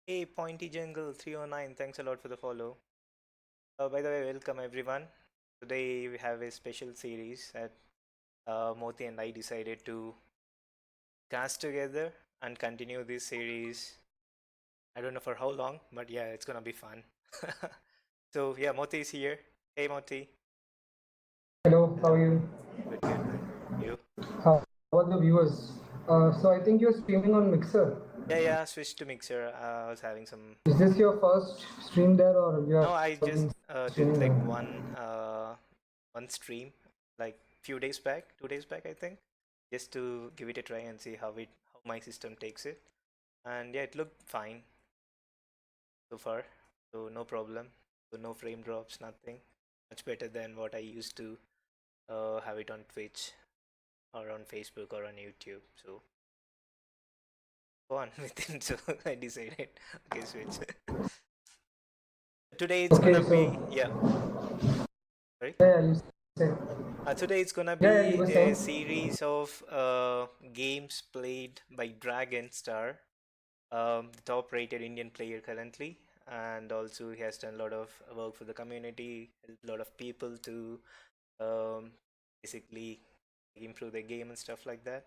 Hey, Pointy Jungle 309, thanks a lot for the follow. By the way, welcome everyone. Today we have a special series that Morty and I decided to cast together and continue this series. I don't know for how long, but yeah, it's gonna be fun. So yeah, Morty is here. Hey, Morty. Hello, how are Hello. you? Good, good, man. You? How are the viewers? So I think you're streaming on Mixer. Yeah, yeah. Switch to Mixer. I was having some. Is this your first stream there, or you No, have I just been did streaming like there? one stream like few days back, 2 days back, I think, just to give it a try and see how my system takes it. And yeah, it looked fine so far, so no problem. So no frame drops, nothing. Much better than what I used to have it on Twitch or on Facebook or on YouTube. So go on with it. So I decided, okay, switch. Today it's Okay, gonna so be, yeah, sorry. you said. Today it's gonna Yeah, you be were a saying. series of games played by DRAGONSTAR, the top-rated Indian player currently, and also he has done a lot of work for the community, helped a lot of people to um, basically improve their game and stuff like that.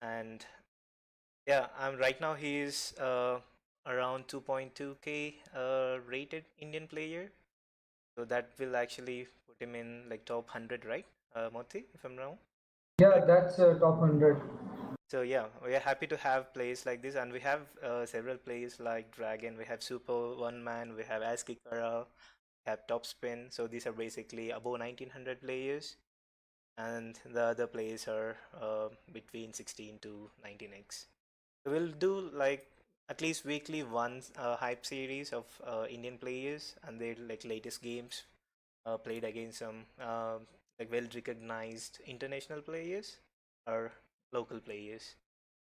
And yeah, right now he is around 2.2k rated Indian player, so that will actually put him in like top 100, right, Moti, if I'm wrong? Yeah, Correct. that's top 100. So yeah, we are happy to have players like this, and we have several players like Dragon. We have Super One Man. We have Askikara. We have Topspin. So these are basically above 1900 players, and the other players are between 16 to 19x. So we'll do like at least weekly one hype series of Indian players and their like latest games played against some like well recognized international players or local players.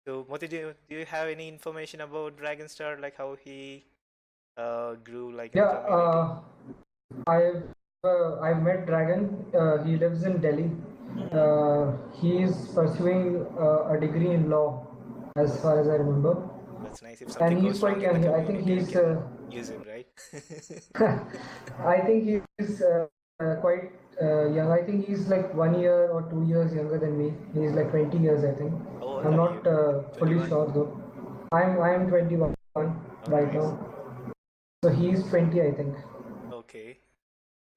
So, what do you have any information about Dragonstar, like how he grew like in the Yeah, community? I've met Dragon. He lives in Delhi. Mm-hmm. He is pursuing a degree in law, as far as I remember. That's nice. If something And he's goes quite wrong in the young. I think community, we he's can use him, right? I think he's quite young. I think he's like 1 year or 2 years younger than me. He's like 20 years, I think. How old I'm are not you? fully 21? sure though. I'm 21 Oh, right nice. now. So he's 20, I think. Okay,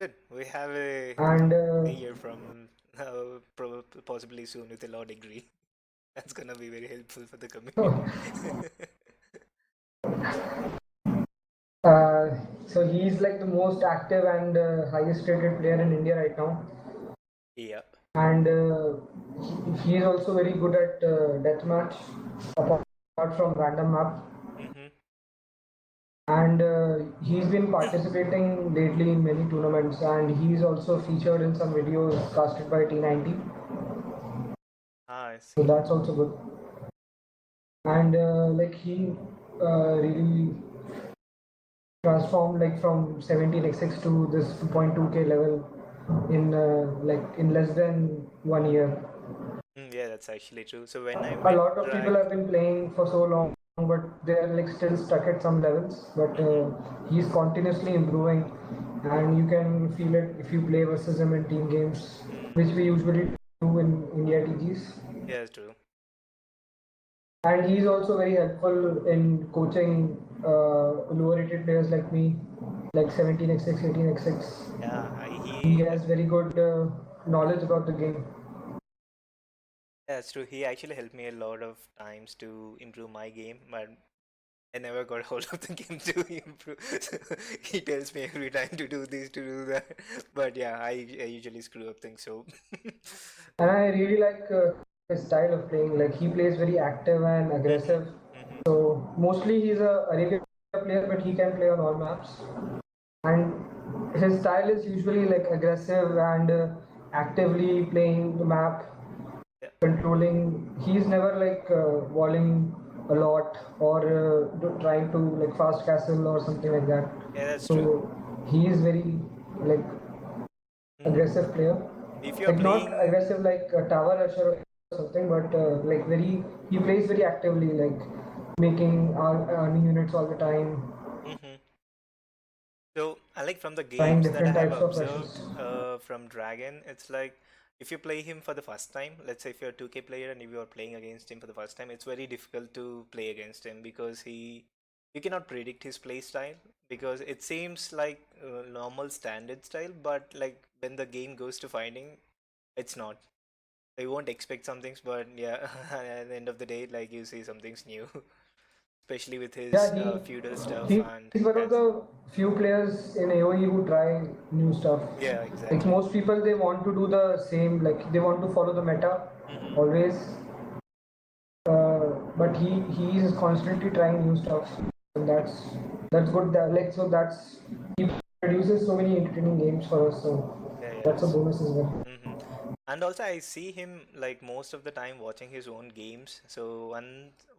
good. We have a And player from possibly soon with a law degree. That's gonna be very helpful for the community. uh, so he's like the most active and highest rated player in India right now. Yeah. And he is also very good at deathmatch, apart from random map. Mm-hmm. And he's been participating lately in many tournaments, and he's also featured in some videos casted by T90. Ah, I So see. that's also good. And like he really transformed like from 17x6 to this 2.2k level in like in less than 1 year. Yeah, that's actually true. So when I A met lot of people Drag, have been playing for so long, but they're like still stuck at some levels. But mm-hmm. he's continuously improving, and you can feel it if you play versus him in team games, which we usually do in India TGs. Yeah, it's true. And he's also very helpful in coaching lower rated players like me, like 17x6, 18x6. Yeah, He he has very good knowledge about the game. yeah, it's true. He actually helped me a lot of times to improve my game, but I never got hold of the game to improve. So he tells me every time to do this, to do that. But yeah, I usually screw up things. So And I really like his style of playing. Like he plays very active and hmm aggressive. hmm So mostly he's a Arabian player, but he can play on all maps. And his style is usually like aggressive and actively playing the map, yeah, controlling. He's never like walling a lot or trying to like fast castle or something like that. yeah, that's So true. he is very like hmm aggressive player. If you're Like not playing, aggressive like a tower rusher or something, but like very he plays very actively. Like making earning units all the time, Mm-hmm. So, I like from the trying games that I different have types of observed rushes. from Dragon, it's like if you play him for the first time, let's say if you're a 2K player and if you are playing against him for the first time, it's very difficult to play against him because you cannot predict his play style because it seems like normal standard style, but like when the game goes to fighting, it's not. So you won't expect some things, but yeah, at the end of the day, like you see some things new, especially with his Yeah, feudal stuff and he's one of as the few players in AOE who try new stuff. yeah, Like exactly. most people, they want to do the same, like they want to follow the meta Mm-hmm. always. But he is constantly trying new stuff, and that's good. That like so that's he produces so many entertaining games for us. So Yeah, that's a yes. bonus as well. Mm-hmm. And also, I see him like most of the time watching his own games. So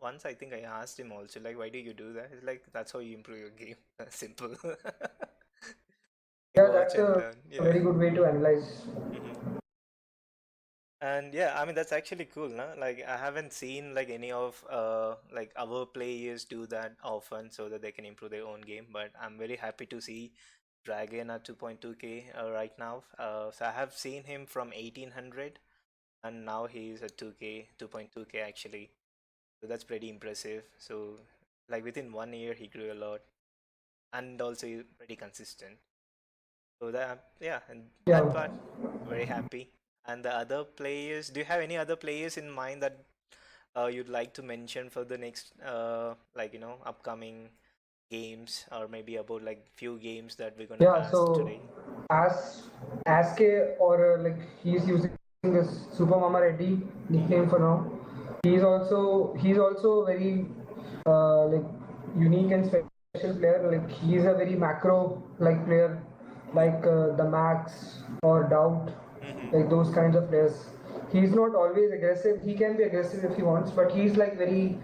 once I think I asked him also like, why do you do that? He's like, that's how you improve your game. Simple. You Yeah, watch that's and a learn. Yeah. very good way to analyze. Mm-hmm. And yeah, I mean that's actually cool, no? Like I haven't seen like any of like our players do that often so that they can improve their own game. But I'm very happy to see Dragon at 2.2K right now. So I have seen him from 1800 and now he's at 2K, 2.2K actually. So that's pretty impressive. So like within 1 year he grew a lot and also he's pretty consistent. So that yeah, and that Yeah, part very happy. And the other players, do you have any other players in mind that you'd like to mention for the next like upcoming games or maybe about like few games that we're gonna yeah. cast So today? as Aske or like he's using this Super Mama Reddy Mm-hmm. nickname for now. He's also very like unique and special player. Like he's a very macro like player, like the Max or Doubt, Mm-hmm. like those kinds of players. He's not always aggressive. He can be aggressive if he wants, but he's like very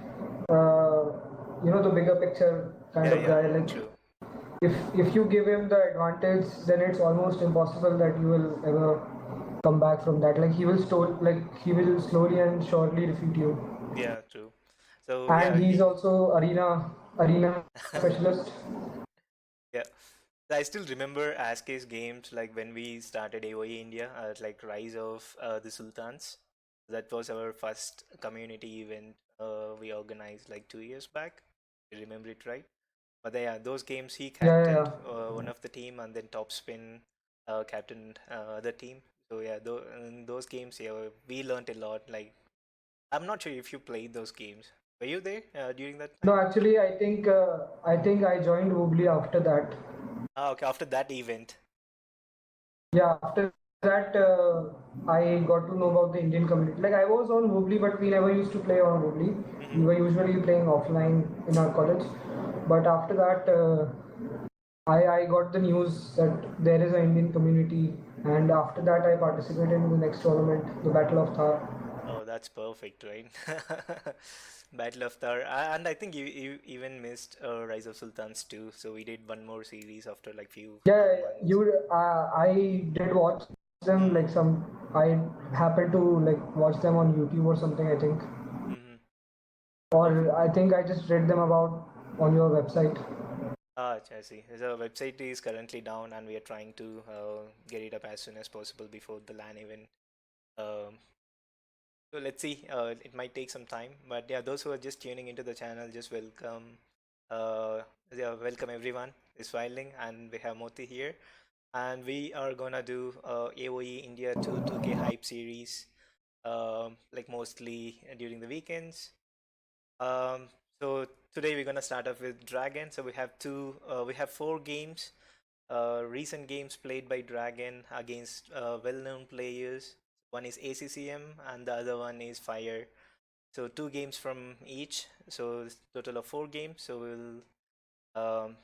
the bigger picture kind Yeah, of yeah, guy. Like true. if you give him the advantage, then it's almost impossible that you will ever come back from that. Like he will slowly and surely defeat you. Yeah, true. So And yeah, he's he also arena specialist. yeah. So I still remember Aske's games like when we started AOE India, like Rise of the Sultans. That was our first community event we organized like 2 years back. You remember it right? But yeah, those games he Yeah, yeah, captained yeah. one of the team and then Topspin captained other team. So yeah, in those games, yeah, we learned a lot. Like I'm not sure if you played those games. Were you there during that No, time? actually, I think I joined Woobly after that. Ah, okay, after that event. Yeah, after that, I got to know about the Indian community. Like I was on Woobly, but we never used to play on Woobly. Mm-hmm. We were usually playing offline in our college. But after that, I got the news that there is an Indian community, and after that, I participated in the next tournament, the Battle of Thar. Oh, that's perfect, right? Battle of Thar, and I think you even missed Rise of Sultans too. So we did one more series after like few Yeah, months. I did watch them. Mm-hmm. Like I happened to like watch them on YouTube or something. I think, Mm-hmm. or Perfect. I think I just read them about on your website. Ah, I see. The website is currently down, and we are trying to get it up as soon as possible before the LAN event. Um, so let's see. It might take some time, but yeah, those who are just tuning into the channel, just welcome. Yeah, welcome everyone. It's Wildling, and we have Morty here, and we are gonna do AOE India 2K hype series, like mostly during the weekends. Um, so today we're gonna start off with Dragon. So we have four games, recent games played by Dragon against well-known players. One is ACCM and the other one is Fire. So two games from each. So total of four games. So um,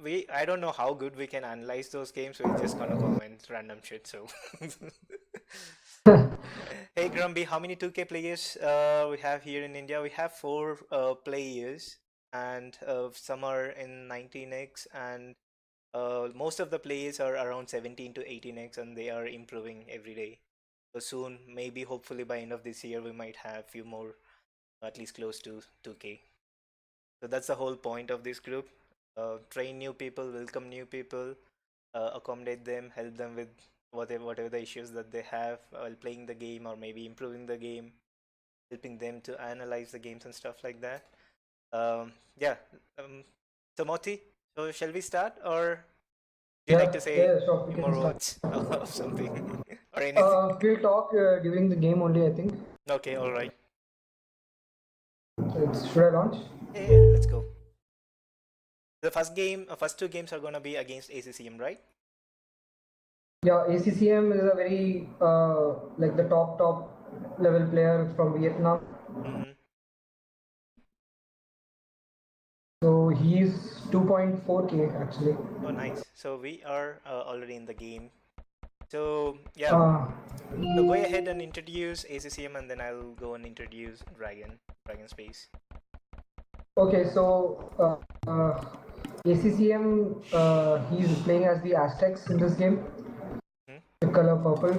we I don't know how good we can analyze those games. So we're just gonna comment random shit. So hey Grumpy, how many 2K players we have here in India? We have four players, and some are in 19x, and most of the players are around 17 to 18x, and they are improving every day. So soon, maybe hopefully by end of this year, we might have few more at least close to 2K. So that's the whole point of this group. Train new people, welcome new people, accommodate them, help them with whatever the issues that they have while playing the game, or maybe improving the game, helping them to analyze the games and stuff like that. Yeah. So Morty, so shall we start, or do you like Yeah, to say yeah, sure, we few can more start. words of something or anything? We'll talk during the game only, I think. Okay, all right. Should I launch? Yeah, let's go. The first two games are gonna be against ACCM, right? Yeah, ACCM is a very like the top level player from Vietnam. Mm-hmm. So he's 2.4K actually. Oh, nice. So we are already in the game. So yeah, Uh, so go ahead and introduce ACCM, and then I'll go and introduce Dragon Space. okay, so ACCM he's playing as the Aztecs in this game. Hmm? The color purple.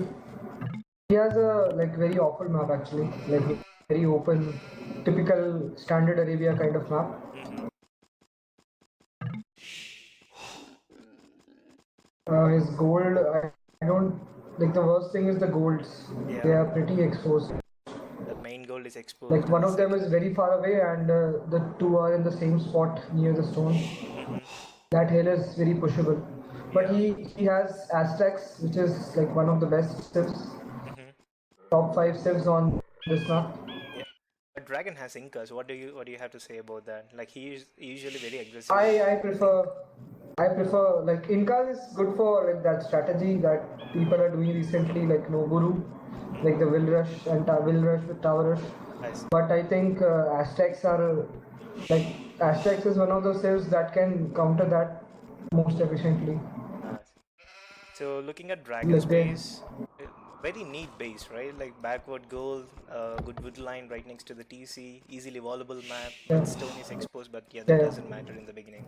He has a like very awful map actually, like very open, typical standard Arabia kind of map. Mm-hmm. His gold, I don't like the worst thing is the golds. They Yeah, are pretty exposed. the main goal is Like exposed, and one the of them second. is very far away, and the two are in the same spot near the stone. Mm-hmm. That hill is very pushable. But Yeah. he has Aztecs, which is like one of the best civs, Mm-hmm. top 5 civs on this map. Yeah. But Dragon has Incas. What do you have to say about that? Like he is usually very aggressive, I think. prefer I prefer like Incas is good for like that strategy that people are doing recently, like Noburu, Mm-hmm. like the Will Rush and Will Rush with Tower Rush. I see. But I think Aztecs are like Aztecs is one of those civs that can counter that most efficiently. I see. So looking at Dragon's Like they, base, uh, very neat base, right? Like backward goal, good wood line right next to the TC, easily wallable map, yeah, but stone is exposed, but yeah, that yeah, doesn't matter in the beginning.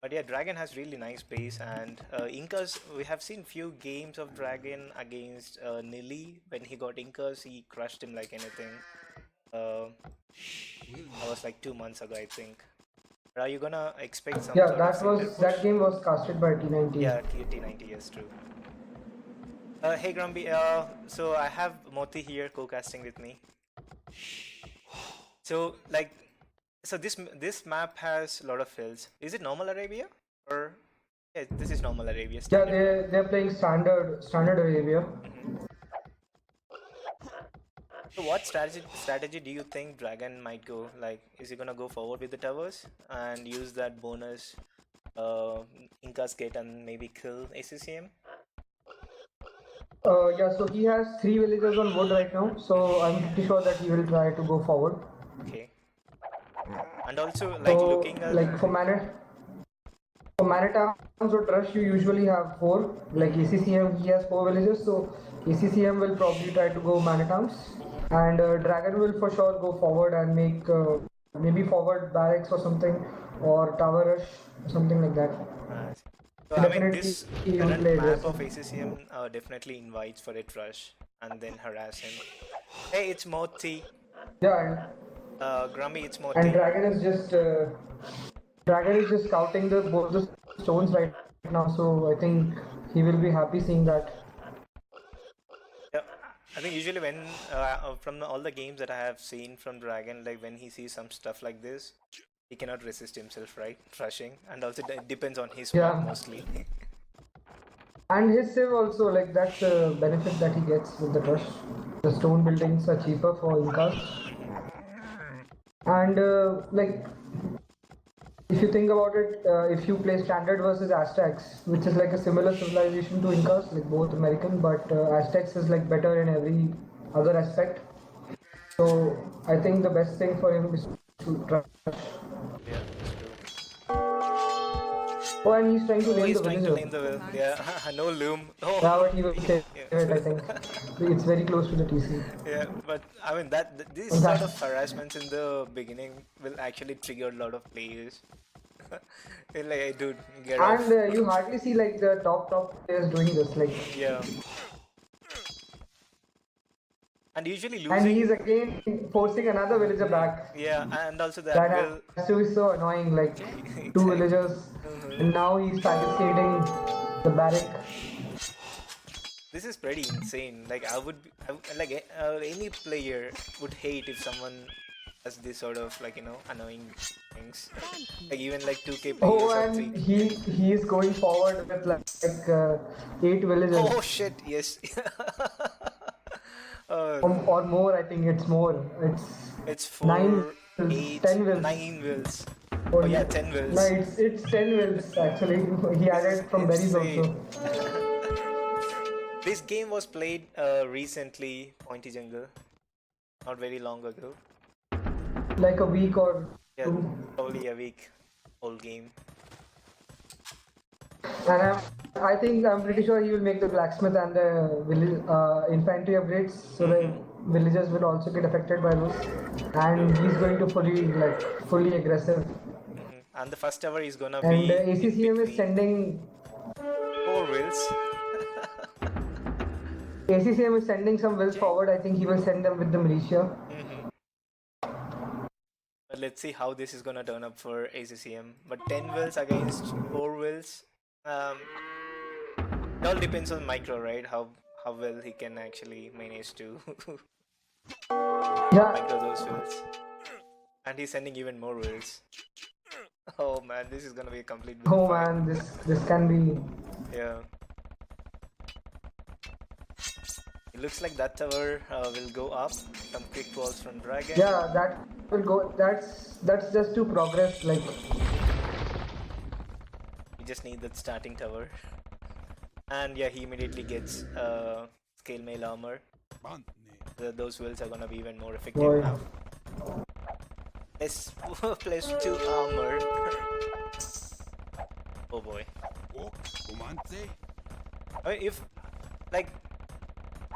But yeah, Dragon has really nice base, and Incas, we have seen few games of Dragon against Nili. When he got Incas, he crushed him like anything. Uh, that was like 2 months ago, I think. Are you gonna expect some yeah. sort of similar That push? game was casted by T90. Yeah, T90, yes, true. Hey Grumpy, so I have Moti here co-casting with me. So like, so this map has a lot of hills. Is it normal Arabia, or yeah, this is normal Arabia, Yeah, standard map. they're playing standard Arabia. Hmm. So what strategy do you think Dragon might go? Like, is he gonna go forward with the towers and use that bonus uh, Incas get and maybe kill ACCM? Yeah, so he has 3 villagers on wood right now, so I'm Hmm. pretty sure that he will try to go forward. Okay. And also, like So, looking at. like for Manitams or Trush, you usually have four. Like Hmm. ACCM, he has 4 villagers, so ACCM will probably try to go Manitams, Hmm. and Dragon will for sure go forward and make maybe forward barracks or something, or tower rush, something like that. So I mean, Definitely, this he will current play map aggressive. of ACCM definitely invites for a rush and then harass him. Hey, it's Morty. Yeah, Grumpy, it's and Morty. Dragon is just scouting the both the stones right now, so I think he will be happy seeing that. Yeah, I think usually when from all the games that I have seen from Dragon, like when he sees some stuff like this, he cannot resist himself, right? Rushing, and also it depends on his swap Yeah, mostly. and his save also, like that's a benefit that he gets with the rush. The stone buildings are cheaper for Incas, Hmm. and like if you think about it, if you play standard versus Aztecs, which is like a similar civilization to Incas, like both American, but Aztecs is like better in every other aspect. So I think the best thing for him is to rush. Yeah, true. Oh, and he's trying to Oh, name he's the trying to villager. name the will. Yeah, no loom. Oh, Yeah, but he will save it, I think. yeah. It's very close to the TC. Yeah, but I mean these sort of Exactly. harassments in the beginning will actually trigger a lot of players. They're like, hey, dude, get And off. you hardly see like the top players doing this. Like, Yeah. And usually And he's losing, again forcing another villager back. yeah, and also the That anvil. has to be so annoying, like two Exactly. villagers, and now he's fabricating the barrack. This is pretty insane. Like like any player would hate if someone does this sort of like annoying things. Like even like 2K Oh, players or and 3K. he is going forward with like 8 villagers Oh shit! Yes. uh, or more. I think it's more. It's it's nine four, wills, eight, 10 wills. 9 wills. Oh, Oh yeah, 10 no, wills. it's 10 wills actually. He This is added from berries insane. also. This game was played recently, Pointy Jungle, not very long ago. Like a week or Yeah, two. probably a week old game. And I think I'm pretty sure he will make the blacksmith and the infantry upgrades, so the villagers will also get affected by those. And he's going to fully aggressive. And the first tower is gonna And be in ACCM is between sending 4 wills. ACCM is sending some wills forward. I think he will send them with the militia. But let's see how this is gonna turn up for ACCM. But 10 wills against 4 wills. It all depends on Micro, right? How well he can actually manage to Yeah. micro those wills. And he's sending even more wills. Oh man, this is gonna be a complete will Oh fight. man, this can be. Yeah. It looks like that tower will go up. Some quick walls from Dragon. Yeah, that will go. That's just to progress. Like You just need that starting tower. And yeah, he immediately gets scale mail armor. Those wills are gonna be even more effective boy. now. Plus, plus 2 armor. Oh boy. I mean, if like,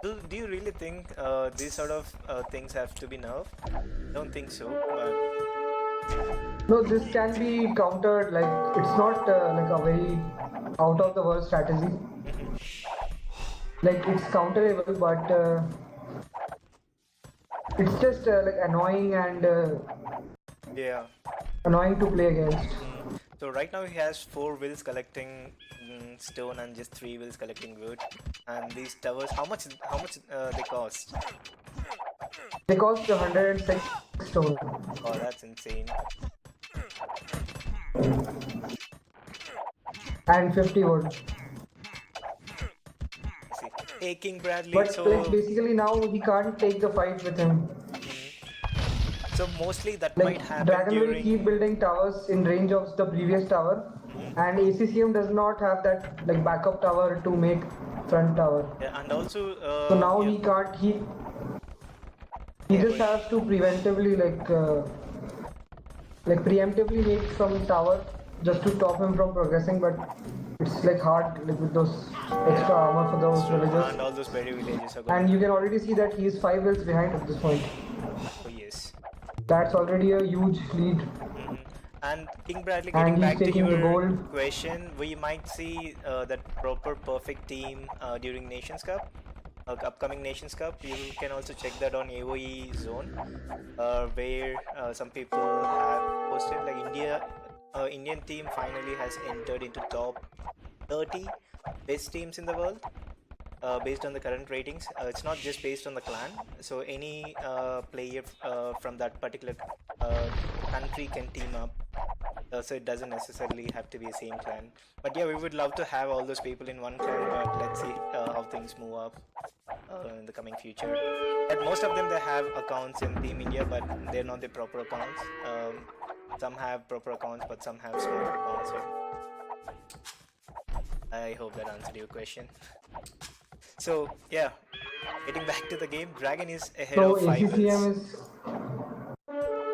do you really think these sort of things have to be nerfed? Don't think so. But No, this can be countered. Like it's not like a very out of the world strategy. Like it's counterable, but it's just like annoying and yeah. annoying to play against. So right now he has 4 wills collecting stone and just 3 wills collecting wood. And these towers, how much they cost? They cost 106 stone. Oh, that's insane. And 50 wood. See, hey King Bradley. But So like basically now he can't take the fight with him. so mostly that Like might happen Dragon will during. keep building towers in range of the previous tower, and ACCM does not have that like backup tower to make front tower. Yeah, and also So now yeah. he can't. He just has to preventively like preemptively make some tower just to stop him from progressing. But it's like hard like with those extra armor for those villagers. And all those berry villages are going. And you can already see that he is 5 wills behind at this point. Oh yes. That's already a huge lead. And King Bradley, And getting he's back to taking the your gold. question, we might see that proper perfect team during Nations Cup, upcoming Nations Cup. You can also check that on AOE Zone, where some people have posted like Indian team finally has entered into top 30 best teams in the world. Based on the current ratings, it's not just based on the clan, so any player from that particular country can team up, so it doesn't necessarily have to be the same clan. But yeah, we would love to have all those people in one clan, but let's see how things move up in the coming future. But most of them, they have accounts in Team India, but they're not the proper accounts. Some have proper accounts, but some have small accounts. So I hope that answered your question. So yeah, getting back to the game, Dragon is ahead So of 5 ACCM wills. is.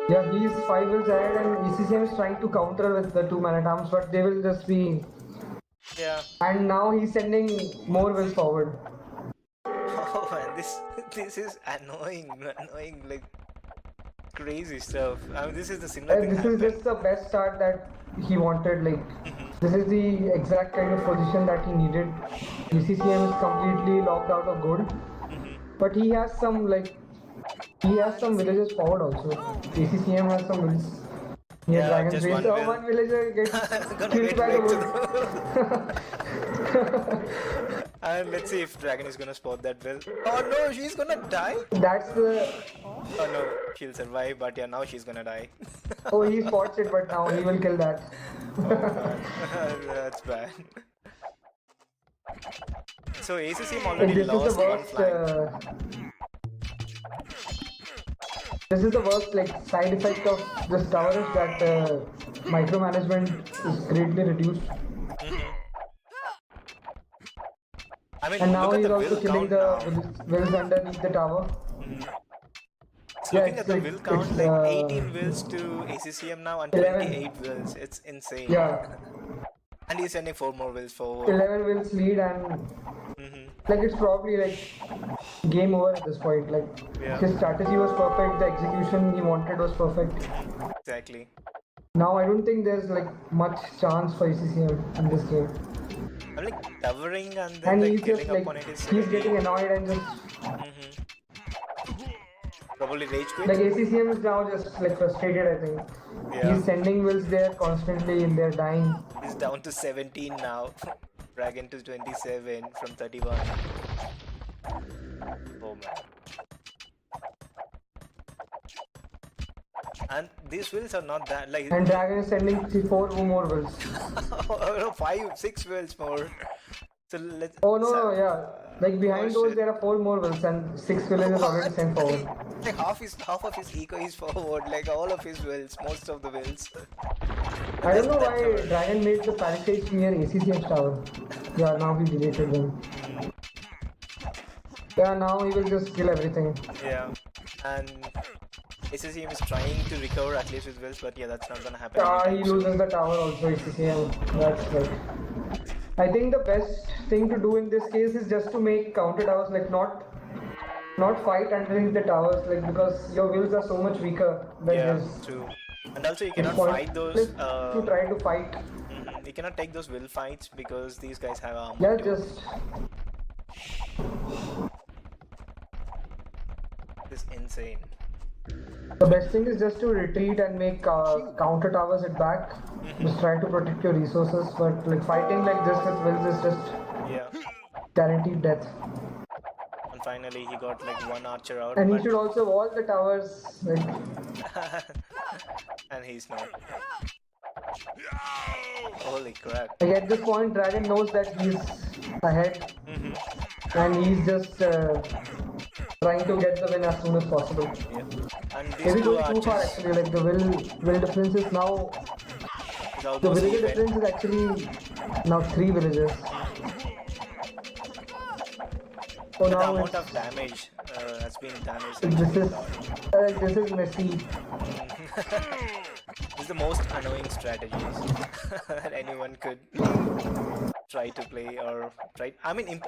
Yeah, he is 5 wills ahead, and ACCM is trying to counter with the 2 man-at-arms, but they will just be. Yeah. And now he's sending more wills forward. Oh man, this is annoying, like crazy stuff. I mean, this is the similar thing This is happened. just the best start that he wanted. Like, this is the exact kind of position that he needed. ACCM is completely locked out of gold. But he has some villagers forward also. ACCM has some villages near Yeah, Dragon's just base. one Oh, will. one villager gets Gonna killed get by the wrecked to wolf. the And let's see if Dragon is gonna spot that will. Oh no, she's gonna die? That's the. Oh no, she'll survive, but yeah, now she's gonna die. Oh, he spots it, but now he will kill that. Oh man, that's bad. So ACCM Like already lost one flank. This is the worst like side effect of this tower is that micromanagement is greatly reduced. I mean, And now look at he's the also will killing count the now. wills underneath the tower. It's Yeah, looking it's at the like will count, it's like 18 wills to ACCM now and 11. 28 wills. It's insane. Yeah, And he's sending 4 more wills forward. 11 wills lead and like it's probably like game over at this point. Like Yeah. his strategy was perfect, the execution he wanted was perfect. Exactly. Now I don't think there's like much chance for ACCM in this game. I'm like covering and then And like he's killing just like opponent is he's really getting annoyed and just probably rage quit. like ACCM is now just like frustrated. I think Yeah. he's sending wills there constantly and they're dying. He's down to 17 now. Dragon to 27 from 31. Oh man. And these wills are not that like And Dragon is sending 4 more wills. no, 5, 6 wills more. So let's. Oh no, yeah. Like behind those shit. there are 4 more wills and 6 villages already sent forward. Like half of his eco is forward. Like all of his wills, most of the wills. I don't know why Dragon made the palisades near ACCM tower. Yeah, now he deleted them. Yeah, now he will just kill everything. Yeah, and ACCM is trying to recover at least with wills, but yeah, that's not gonna happen. Ah, he anytime soon. loses the tower also, ACCM. That's like. I think the best thing to do in this case is just to make counter towers, like not fight underneath the towers, like because your wills are so much weaker than Yeah, his. true. And also you It's cannot fight those. pointless to try to fight. You cannot take those will fights because these guys have armor. Yeah, too. just It's insane. the best thing is just to retreat and make counter towers at back. Just try to protect your resources, but like fighting like this with wills is just Yeah. guaranteed death. And finally he got like one archer out, And he but should also wall the towers. Like, and he's not. Holy crap. like at this point, Dragon knows that he's ahead, and he's just trying to get the win as soon as possible. Yeah. And these Maybe two going too far archers actually. Like the will difference is now. is The almost villager even. difference is actually now 3 villagers. So But the now amount of damage has been damaged. this is messy. It's the most annoying strategies that anyone could try to play or try. I mean,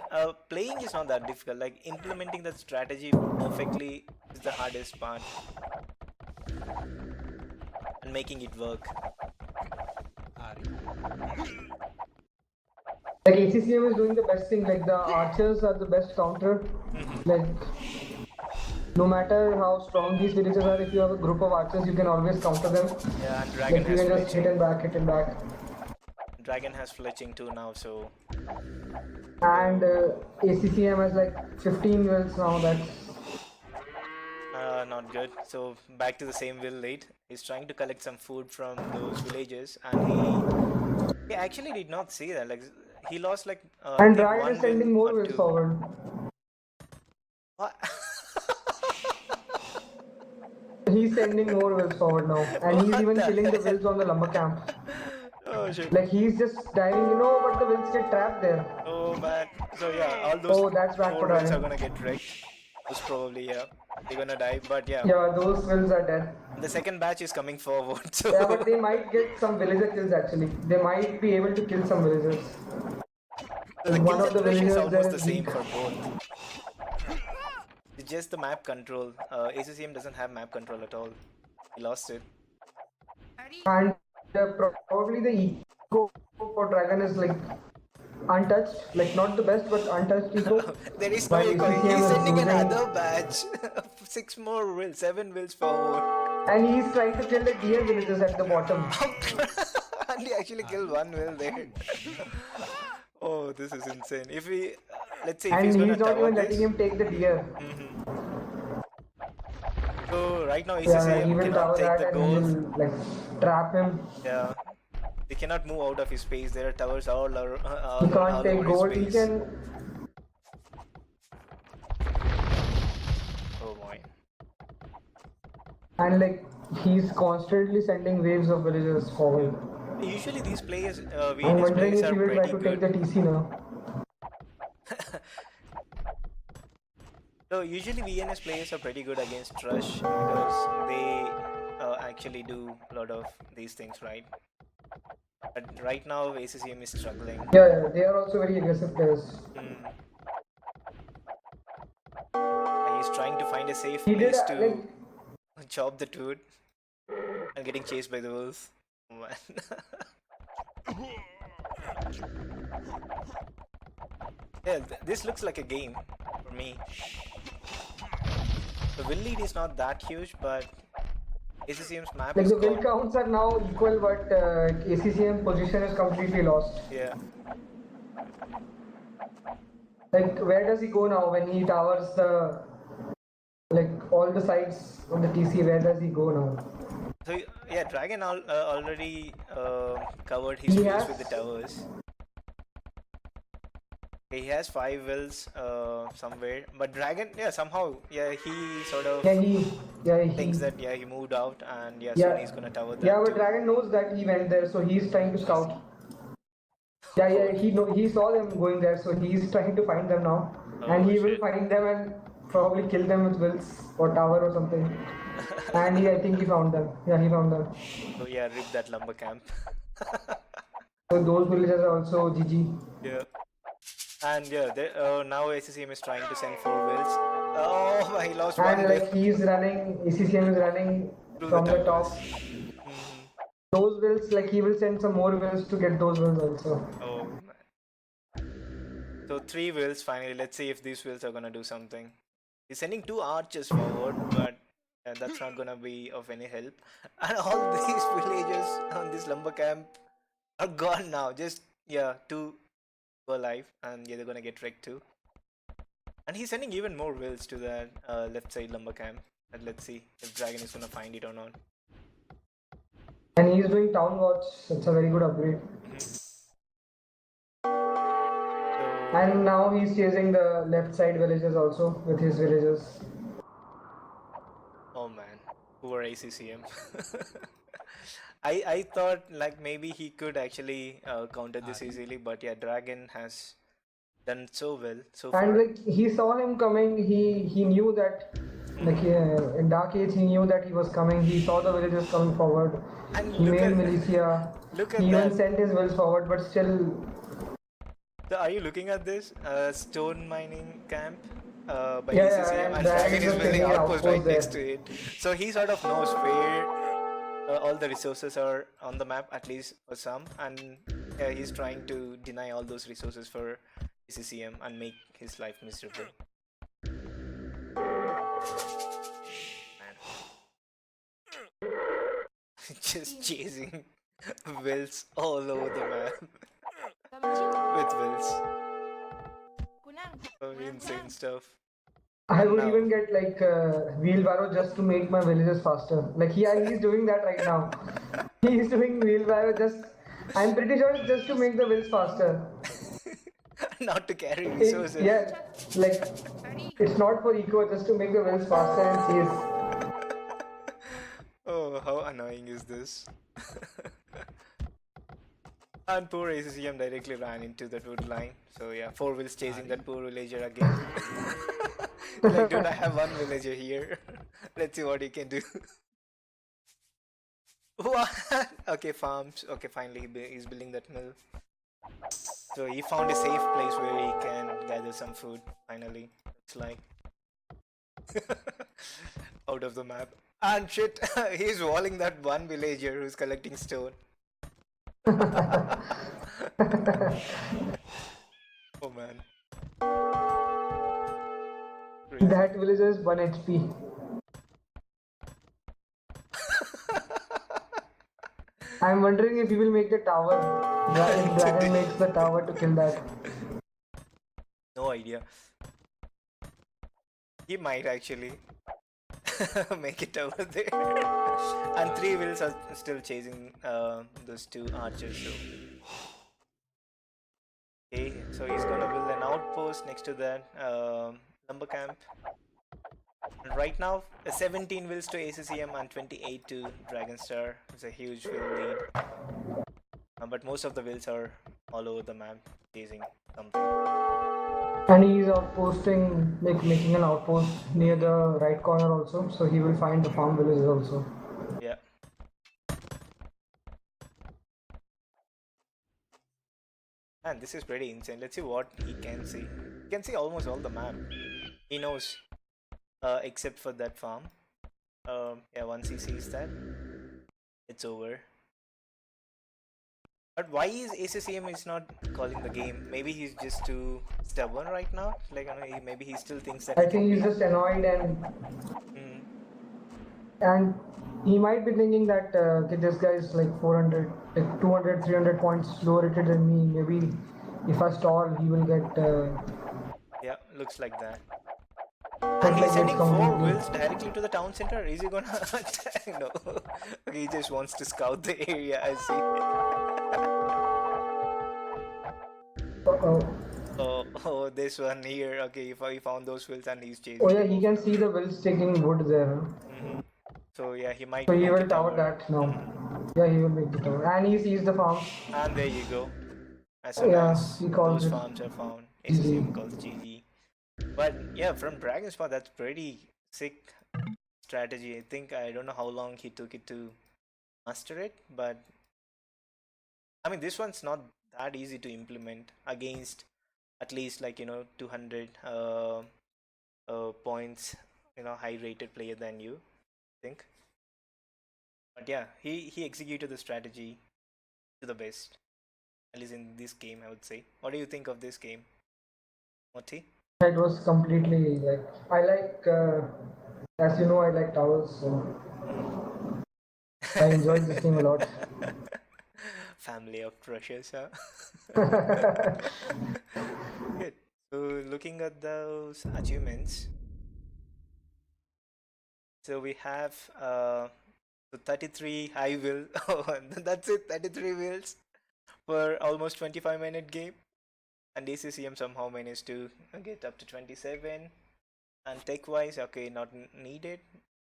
playing is not that difficult. Like implementing that strategy perfectly is the hardest part, and making it work. Like ACCM is doing the best thing. Like the archers are the best counter. Like no matter how strong these villagers are, if you have a group of archers, you can always counter them. Yeah, and Dragon Like you has can just hit fletching. and back, hit and back. Dragon has fletching too now, so And ACCM has like 15 wills now. That's not good. So back to the same will late. He's trying to collect some food from those villages, and he actually did not see that. Like he lost like. I and think Dragon one is sending will more or wills two. forward. What? He's sending more wills forward now, and he's What even the killing the heck? wills on the lumber camp. Oh shit. Like he's just diving, but the wills get trapped there. Oh man. So yeah, all those Oh, that's bad 4 for wills are Dragon. gonna get wrecked. Most probably, yeah. They're gonna die, but yeah. Yeah, those wills are dead. The second batch is coming forward, so Yeah, but they might get some villager kills actually. They might be able to kill some villagers. the kill One of the generation is villagers there almost the is same weak. for both. It's just the map control. ACCM doesn't have map control at all. He lost it. And probably the eco for Dragon is like untouched, like not the best, but untouched eco. There is no While eco. ACCM He's is sending losing, another batch. 6 more wills, 7 wills forward. and he's trying to kill the deer villages at the bottom. And he actually killed one will there. Oh, this is insane. If we, let's say if he's And gonna he's not tower even letting this. him take the deer. So right now Yeah, he ACCM will cannot cover take that the and he gold. will like trap him. Yeah, they cannot move out of his space. There are towers He can't all take over his gold. He space. can. Oh my. And like he's constantly sending waves of villagers forward. Usually these players, I'm VNS wondering players if are he will try pretty to take good. the TC now. So usually VNS players are pretty good against Rush because they actually do a lot of these things, right? But right now ACCM is struggling. Yeah, they are also very aggressive players. He's trying to find a safe He did place like to chop the dude and getting chased by the wolves. Oh, man. Yeah, this looks like a game for me. The will lead is not that huge, but ACCM's map like is the will gone. counts are now equal, but ACCM position is completely lost. Yeah. Like where does he go now when he towers the like all the sides on the TC? Where does he go now? So yeah, Dragon already covered his He space has with the towers. He has 5 wills somewhere, but Dragon, yeah, somehow, yeah, he sort of thinks that yeah he moved out and yeah soon he's gonna tower yeah, that but too. Dragon knows that he went there, so he's trying to scout. Yeah, he saw them going there, so he's trying to find them now, and Oh he will shit. find them and probably kill them with wills or tower or something. And I think he found them. Yeah, he found them. So yeah, rip that lumber camp. So those villagers are also GG. Yeah. And yeah, now ACCM is trying to send 4 wills. Oh, he lost one And will like he's running, ACCM is running through the from the towers. top. Those wills, like he will send some more wills to get those wills also. Oh man. So 3 wills finally. Let's see if these wills are gonna do something. He's sending 2 archers forward, but that's not gonna be of any help. And all these villagers on this lumber camp are gone now. Just yeah, 2 go alive, and yeah, they're gonna get wrecked too. And he's sending even more wills to that left side lumber camp. And let's see if Dragon is gonna find it or not. And he's doing town watch. It's a very good upgrade. And now he's chasing the left side villages also with his villagers. Oh man, poor ACCM. I thought like maybe he could actually counter this easily, but yeah, Dragon has done so well so far. And like he saw him coming, he knew that like in Dark Age he knew that he was coming. He saw the villagers coming forward. And He made militia. look He at even that. sent his wills forward, but still. So are you looking at this stone mining camp by Yeah, ACCM, and Dragon Dragon is is building building an outpost right outpost there. next to it. So he sort of knows where all the resources are on the map, at least for some, and he's trying to deny all those resources for ACCM and make his life miserable. Man. Just chasing wills all over the map with wills. Oh, insane stuff. I And would now, even get like wheelbarrow just to make my villages faster. Like he's doing that right now. He's doing wheelbarrow just. I'm pretty sure it's just to make the wheels faster. not to carry resources. Yeah, like it's not for eco, just to make the wheels faster and chase. Oh, how annoying is this? And poor ACCM directly ran into that wood line. So yeah, 4 wheels chasing that poor villager again. Like, dude, I have 1 villager here. Let's see what he can do. What? Okay, farms. Okay, finally he's building that mill. So he found a safe place where he can gather some food. Finally, it's like out of the map. And shit, he's walling that one villager who's collecting stone. Oh man, crazy. That villager is 1 HP. I'm wondering if he will make the tower. If Dragon Today. makes the tower to kill that. No idea. He might actually make it over there. And three wheels are still chasing those two archers. So okay, so he's gonna build an outpost next to that lumber camp. And right now, 17 wheels to ACCM and 28 to Dragonstar. It's a huge wheel lead. But most of the wheels are all over the map chasing something. And he's outposting, like making an outpost near the right corner also. So he will find the farm villages also. Yeah. And this is pretty insane. Let's see what he can see. He can see almost all the map. He knows, except for that farm. Yeah, once he sees that, it's over. But why is ACCM is not calling the game? Maybe he's just too stubborn right now. Like, I don't know, maybe he still thinks that I he can think he's win. just annoyed Mm, and he might be thinking that okay, this guy is like 400, like 200, 300 points lower rated than me. Maybe if I stall, he will get yeah, looks like that. And get he's like this sending four completely. wheels directly to the town center. Is he gonna attack? No. He just wants to scout the area. I see. Uh-oh. Oh, this one here. Okay, if I found those wheels and he's Oh chasing yeah, them he off. can see the Wills taking wood there. So yeah, he So might he make will it tower over. that now. Yeah, he will make the tower. And he sees the farms. And there you go. As soon Yeah, as he calls those it farms are found, easy. ACCM calls GG. But yeah, from Dragon's Paw, that's pretty sick strategy. I don't know how long he took it to master it, but I mean, this one's not that easy to implement against at least like 200 points, high rated player than you think. But yeah, he executed the strategy to the best, at least in this game, I would say. What do you think of this game, Morty? It was completely like I like as you know I like towers, so I enjoyed this game a lot. Family of crushes, huh? Good. So looking at those achievements, so we have so 33 high will. Oh, that's it. 33 wheels for almost 25-minute game, and ACCM somehow managed to get up to 27. And tech wise, okay, not needed,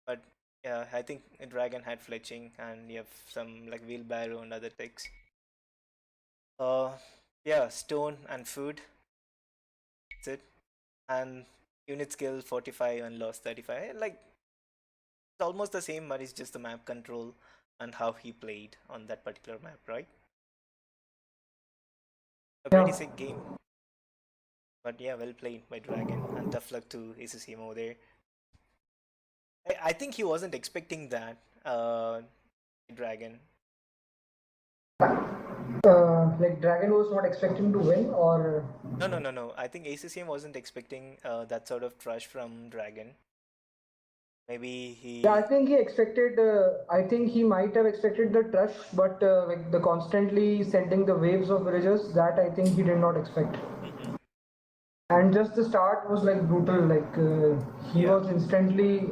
but yeah, I think Dragon had fletching, and you have some like wheelbarrow and other techs. Uh, yeah, stone and food. That's it. And unit skill 45 and loss 35. Like it's almost the same, but it's just the map control and how he played on that particular map, right? A pretty Yeah, sick game, but yeah, well played by Dragon, and tough luck to ACCM over there. I think he wasn't expecting that, Dragon. like Dragon was not expecting to win, or No, no, no, no. I think ACCM wasn't expecting that sort of trash from Dragon. Maybe yeah, I he, think he expected. I think he might have expected the trush, but like the constantly sending the waves of villagers, that I think he did not expect. Mhm. And just the start was like brutal. Like he Yeah. was instantly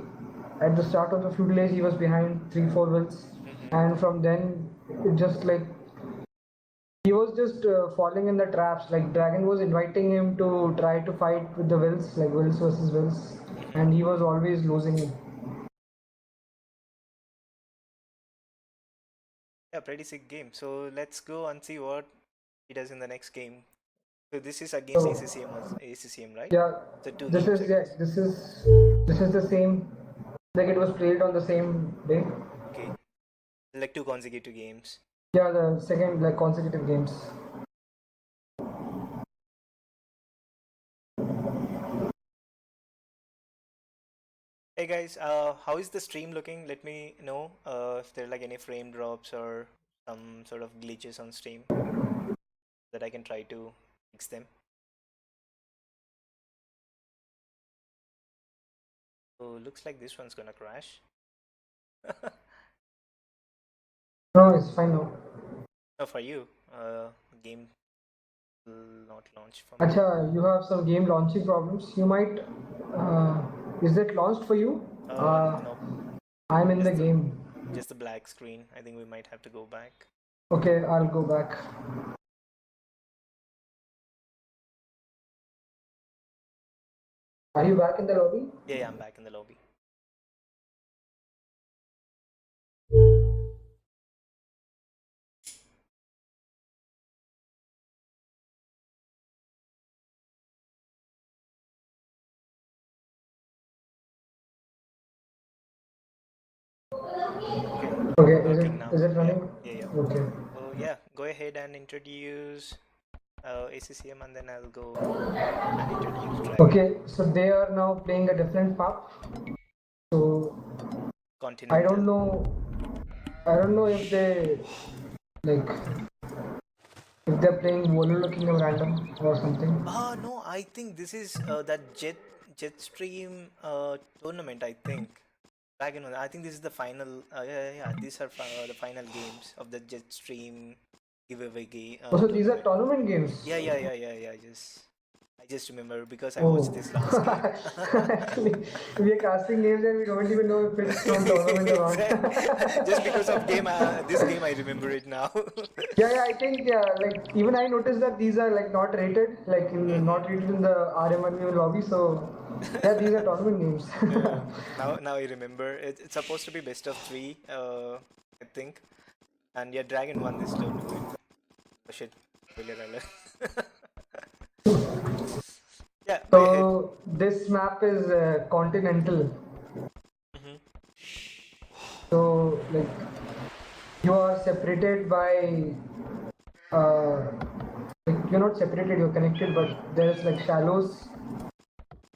at the start of the feudal age, he was behind 3 4 wills, Hmm. and from then it just like he was just falling in the traps. Like Dragon was inviting him to try to fight with the wills, like wills versus wills, Hmm. and he was always losing. Yeah, pretty sick game. So let's go and see what he does in the next game. So this is against So ACCM, ACCM, right? yeah, So two this games is yeah, against. this is the same. Like it was played on the same day. Okay, like two consecutive games. Yeah, the second like consecutive games. Hey guys, how is the stream looking? Let me know if there are like any frame drops or some sort of glitches on stream that I can try to fix them. So looks like this one's gonna crash. No, it's fine now. No, for you, game will not launch for me. Acha, you have some game launching problems. You might. Is it launched for you? No, I'm in the just the game. just the black screen. I think we might have to go back. Okay, I'll go back. Are you back in the lobby? Yeah, I'm back in the lobby. Okay, Okay, working now. is it running? Yeah. Okay. So yeah, go ahead and introduce ACCM, and then I'll go and introduce Dragon. Okay, so they are now playing a different map. So I Continental. don't know if they like if they're playing Volo Kingdom random or something. No, I think this is that Jetstream tournament. I think Dragon. I think this is the final. Yeah. These are the final games of the Jetstream giveaway game. So these are Tournament. tournament games. Yeah. I just remember because I Oh. watched this last game. Actually, we are casting names and we don't even know if it's from tournament or not. Just because of this game, I remember it now. Yeah, I think like even I noticed that these are like not rated, like not rated in the RM1 lobby. So yeah, these are tournament games. Now I remember. It's supposed to be best of 3, I think. And yeah, Dragon won this tournament. Oh shit, yeah, go ahead. So this map is continental. So like you are separated by like, you're not separated, you're connected, but there's like shallows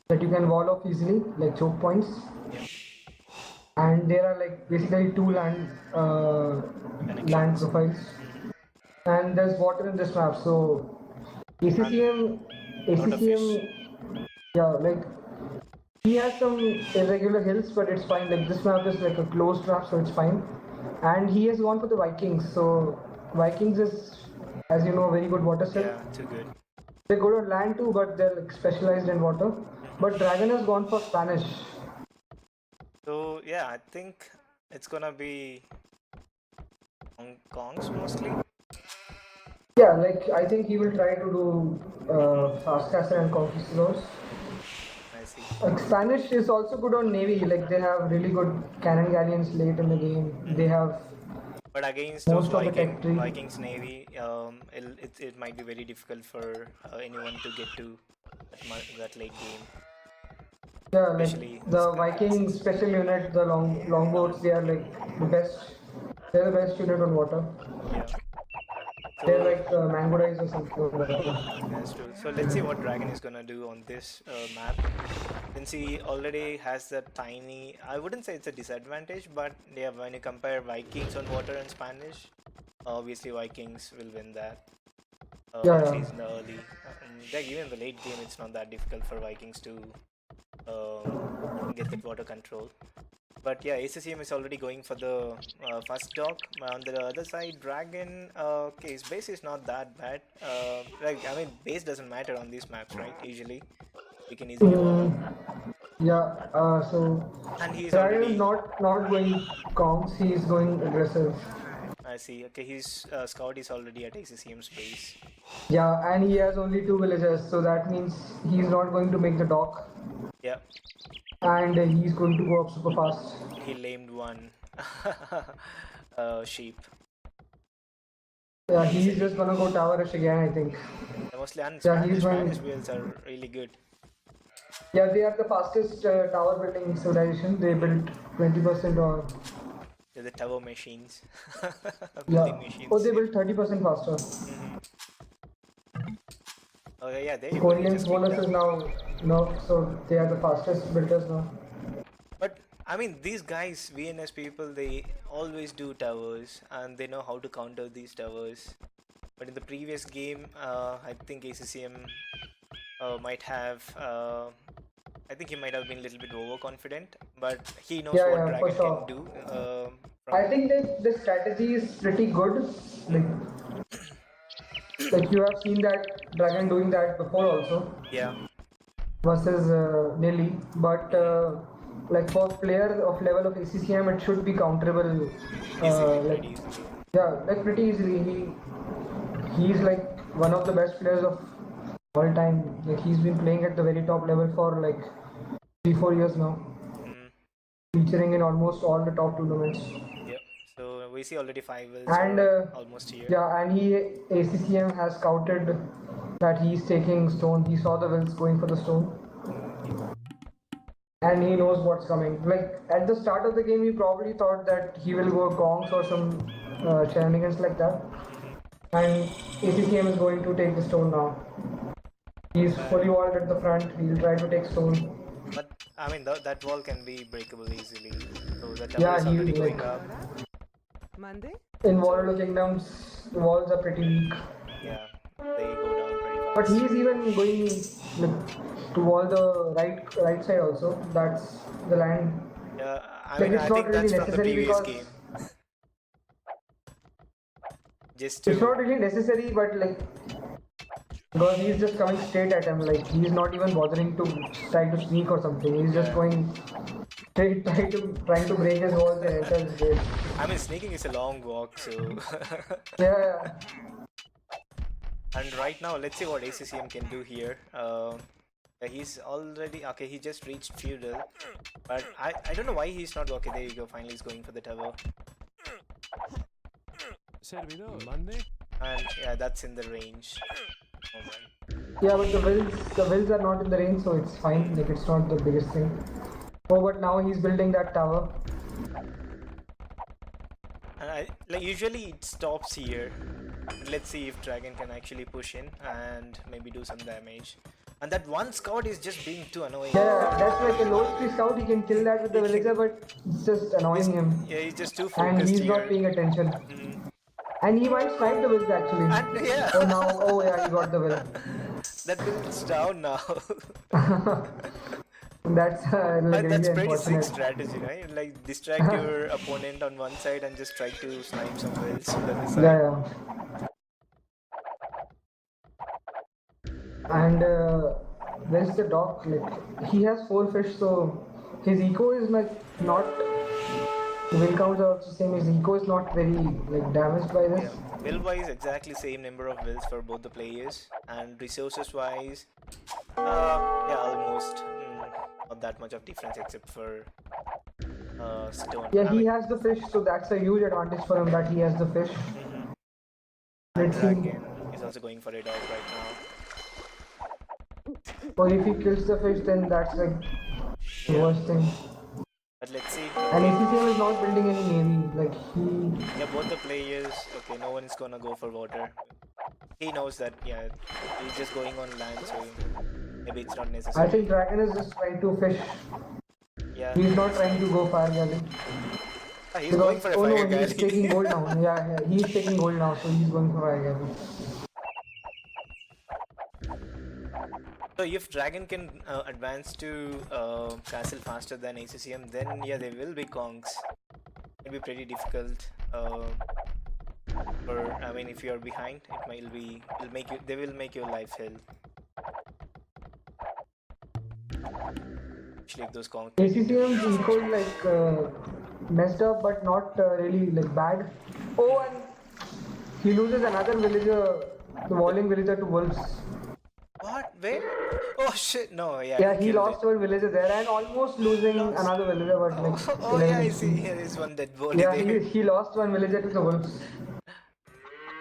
that you can wall off easily, like choke points. Yeah. And there are like basically two land profiles. And there's water in this map, so ACCM, yeah, like he has some irregular hills, but it's fine. Like this map is like a closed map, so it's fine. And he has gone for the Vikings, so Vikings is, as you know, a very good water set. Yeah, too good. They're good on land too, but they're like specialized in water. But Dragon has gone for Spanish. So yeah, I think it's gonna be Hong Kong's mostly. Yeah, like I think he will try to do Fast Castle and Conquistadors. I see. Like Spanish is also good on Navy. Like they have really good cannon galleons late in the game. They have. But against those Vikings Navy, it might be very difficult for anyone to get to that late game. Yeah, like the Viking special unit, the longboats, they are like the best. They're the best unit on water. Yeah. So, they're like mango dice or something. That's true. So let's see what Dragon is gonna do on this map. Since he already has that tiny, I wouldn't say it's a disadvantage, but yeah, when you compare Vikings on water and Spanish, obviously Vikings will win that. At least in the early. Like even in the late game, it's not that difficult for Vikings to get that water control. But yeah, ACCM is already going for the first dock. On the other side, Dragon, okay, his base is not that bad. Like, I mean, base doesn't matter on these maps, right? Usually, we can easily wall. Yeah, so and he's Dragon already is not going Kongs, he is going aggressive. I see. Okay, his scout is already at ACCM's base. Yeah, and he has only 2 villagers, so that means he's not going to make the dock. Yeah. And he's going to go up super fast. He lamed one sheep. Yeah, he's just gonna go tower rush again, I think. Mostly, and Spanish builds are really good. Yeah, they are the fastest tower building civilization. They built 20% or... They're the tower machines. Machines. Oh, they built 30% faster. Okay, yeah, there you go. Bonus is now, so they are the fastest builders now. But I mean, these guys, VNS people, they always do towers and they know how to counter these towers. But in the previous game, I think ACCM might have, I think he might have been a little bit overconfident, but he knows Yeah, what yeah, for Dragon can sure. do. I From think that the strategy is pretty good. Like, like you have seen that Dragon doing that before also yeah, versus Lily, but like for player of level of ACCM, it should be counterable. easily, Like pretty easily. yeah, like pretty easily. He's like one of the best players of all time. Like he's been playing at the very top level for like 3-4 years now, Mm, featuring in almost all the top tournaments. yep. So we see already 5 wills And are almost here. yeah, and ACCM has scouted that he's taking stone. He saw the Wills going for the stone, Yep. and he knows what's coming. Like at the start of the game, he probably thought that he will go gongs or some shenanigans like that, and ACCM is going to take the stone now. He's fully walled at the front. He'll try to take stone. But I mean, that wall can be breakable easily. So the tower Yeah, is he already going like up. Monday? in Warlord Kingdoms, the walls are pretty weak. Yeah, they go down pretty But fast. he's even going like, to wall the right side also. That's the land. Yeah, I Like mean, it's I not think really that's from the necessary previous because game. Just it's to, not really necessary, but like because he's just coming straight at him. Like he's not even bothering to try to sneak or something. He's just yeah. going straight, trying to break his walls and enter his gate. I mean, sneaking is a long walk, so. Yeah, And right now, let's see what ACCM can do here. He's already okay. He just reached feudal, but I don't know why he's not okay. There you go. Finally, he's going for the tower, Servidor. Monday? and yeah, that's in the range. Oh man. yeah. But the wills are not in the range, so it's fine. Like it's not the biggest thing. Oh, but now he's building that tower. And like usually it stops here. Let's see if Dragon can actually push in and maybe do some damage. And that one scout is just being too annoying. Yeah, that's like a low HP scout. He can kill that with the villager, but it's just annoying him. Yeah, he's just too And focused he's here. not paying attention. Mm. And he might snipe the wills actually. And yeah. Oh now, oh yeah, he got the will. That build's down now. That's like But that's really pretty sick unfortunate. strategy, right? Like distract your opponent on one side and just try to snipe some wills on the other side. Yeah. And where's the dock? Like he has 4 fish, so his eco is like not. The will counts are also same. His eco is not very like damaged by this. Yeah. Will wise, exactly same number of wills for both the players, and resources wise, yeah, almost not that much of difference except for stone. Yeah, I he mean, has the fish, so that's a huge advantage for him that he has the fish. and Let's see. Dragon is also going for it out right now. Or if he kills the fish, then that's like the worst thing. But let's see. And ACCM is not building any navy. Like he, Yeah, both the players. Okay, no one is gonna go for water. He knows that. Yeah, he's just going on land, so maybe it's not necessary. I think Dragon is just trying to fish. Yeah. He's not trying to go fire galley. He's going for a oh fire no, he's taking galley. gold now. Yeah, he's taking gold now, so he's going for fire galley. So if Dragon can advance to castle faster than ACCM, then yeah, there will be conks. It'll be pretty difficult. Or I mean, if you are behind, it might be. It'll make you. They will make your life hell. Actually, if those conks. ACCM's eco is like messed up, but not really like bad. Oh, and he loses another villager, the Wildling villager to wolves. What? Where? Oh shit! No, yeah. Yeah, he killed lost it. one villager there and almost losing another villager, but like. Oh yeah, I 11 see. Here is one dead body Yeah, there. he lost one villager to the wolves.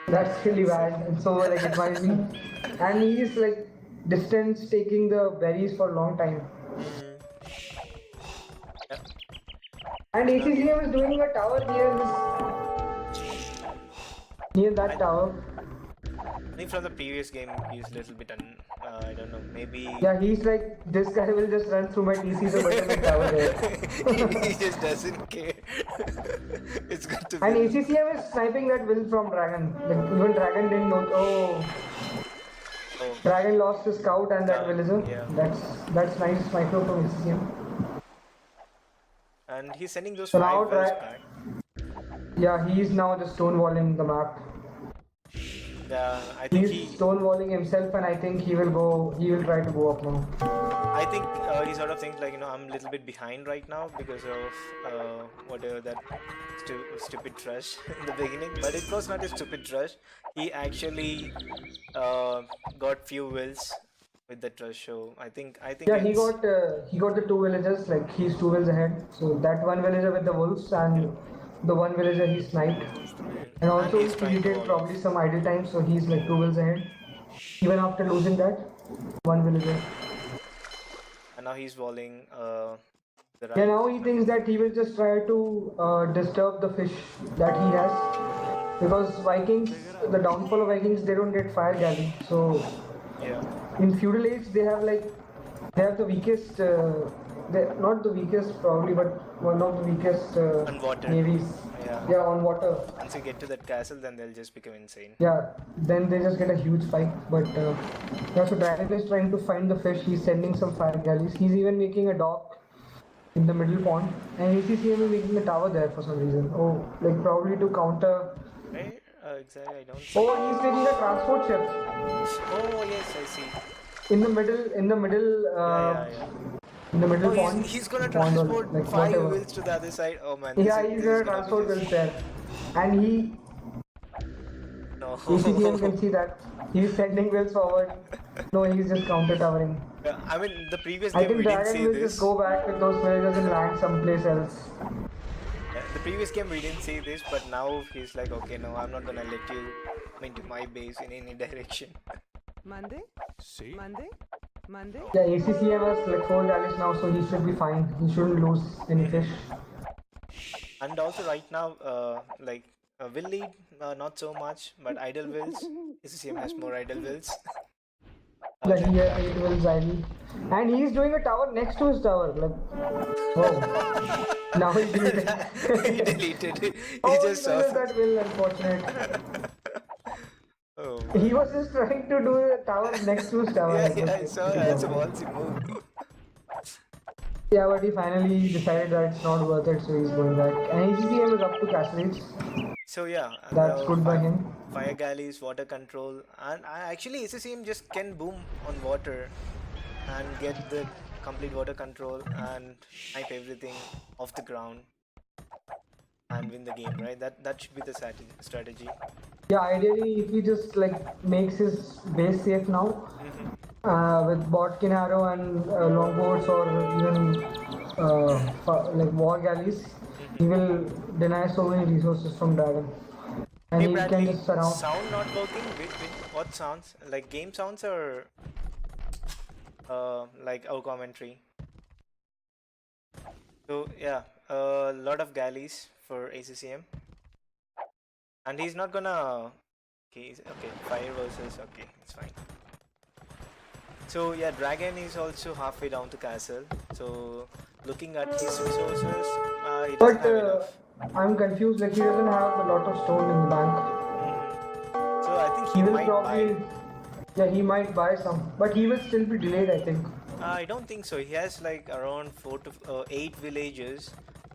That's really bad. And so like it might be. And he's like distance taking the berries for a long time. Yep. And ACCM is doing a tower near that tower. I think from the previous game, he's a little bit I don't know, maybe Yeah, he's like, this guy will just run through my TC, so better make tower there. he just doesn't care. It's good to And win. ACCM is sniping that will from Dragon. Like, even Dragon didn't know. Oh, Oh, Dragon lost his scout and that villager. yeah. That's nice micro from ACCM. And he's sending those So now 5 wells back. yeah, he's now just stonewalling the map. Yeah, I think He's stonewalling himself, and I think he will go. He will try to go up now. I think he sort of thinks like, I'm a little bit behind right now because of whatever that stupid rush in the beginning. But it was not a stupid rush. He actually got few wills with the rush. So I think Yeah, it's, he got the two villagers. Like, he's 2 wills ahead. So that one villager with the wolves and the one villager he sniped. And also he's he trying to did hold probably off. some idle time, so he's like 2 wills ahead. Even after losing that one villager. And now he's walling the right. Yeah, now he thinks that he will just try to disturb the fish that he has. Because Vikings, the downfall of Vikings, they don't get fire galley. So Yeah. in feudal age, they have the weakest, they're not the weakest probably, but one of the weakest On water. navies. Yeah. Yeah, on water. Once you get to that castle, then they'll just become insane. Yeah, then they just get a huge spike. But yeah, so Dragon is trying to find the fish. He's sending some fire galleys. He's even making a dock in the middle pond, and ACCM is making a tower there for some reason. Oh, like probably to counter. Right? Exactly. I don't see. Oh, he's taking a transport ship Oh yes, I see. in the middle. In the middle. Yeah. In the middle Oh, pond. he's gonna pond or, transport like, 5 whatever. wheels to the other side. Oh man. Yeah, this he's is gonna gonna transport be wheels there, and he No. ACCM can see that he's sending wheels forward. No, he's just counter towering. Yeah, I mean, the previous I game think we didn't Dragon see will this. just go back with those villagers and land someplace else. The previous game we didn't see this, but now he's like, okay, no, I'm not gonna let you come into my base in any direction. Monday? See? Monday? Yeah, ACCM has like 4 galleys now, so he should be fine. He shouldn't lose any fish. And also right now, will lead, not so much, but idle wills. ACCM has more idle wills. Yeah, he has 8 wills idle. And he's doing a tower next to his tower. Like, whoa. Now he deleted it. He deleted it. He Oh, just he saw. deleted that will, unfortunate. Oh, He was just trying to do a tower next to his tower. yeah, like, I okay, saw it that. is That's a okay. ballsy move. Yeah, but he finally decided that it's not worth it, so he's going back. And ACCM is up to castle age. So yeah, That's good by him. Fire galleys, water control, and actually ACCM just can boom on water and get the complete water control and snipe everything off the ground and win the game, right? That should be the strategy. Yeah, ideally, if he just like makes his base safe now, with Botkin arrow and longboards or even like war galleys, he will deny so many resources from Dragon. And Hey he Bradley, can just surround. sound not working? What sounds? Like game sounds or like our commentary? So yeah, a lot of galleys for ACCM, and he's not gonna. Okay, okay, fire versus. Okay, it's fine. So yeah, Dragon is also halfway down the castle. So looking at his resources, he doesn't But have enough. I'm confused, like he doesn't have a lot of stone in the bank. So I think He he will might probably, buy. yeah, he might buy some, but he will still be delayed, I think. I don't think so. He has like around 8 villages,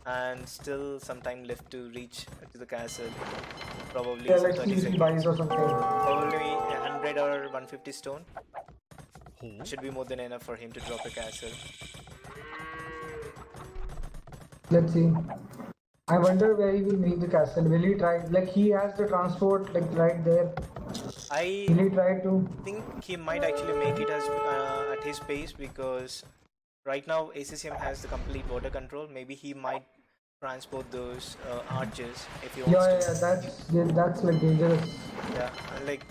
and still some time left to reach to the castle. Probably Yeah, some let's 30 see if he seconds. buys or something. Probably 100 or 150 stone. Should be more than enough for him to drop a castle. Let's see. I wonder where he will make the castle. Will he try? Like he has the transport like right there. I Will he try to? think he might actually make it as at his pace, because right now ACCM has the complete water control. Maybe he might transport those archers if he wants Yeah, that's like dangerous. Yeah, like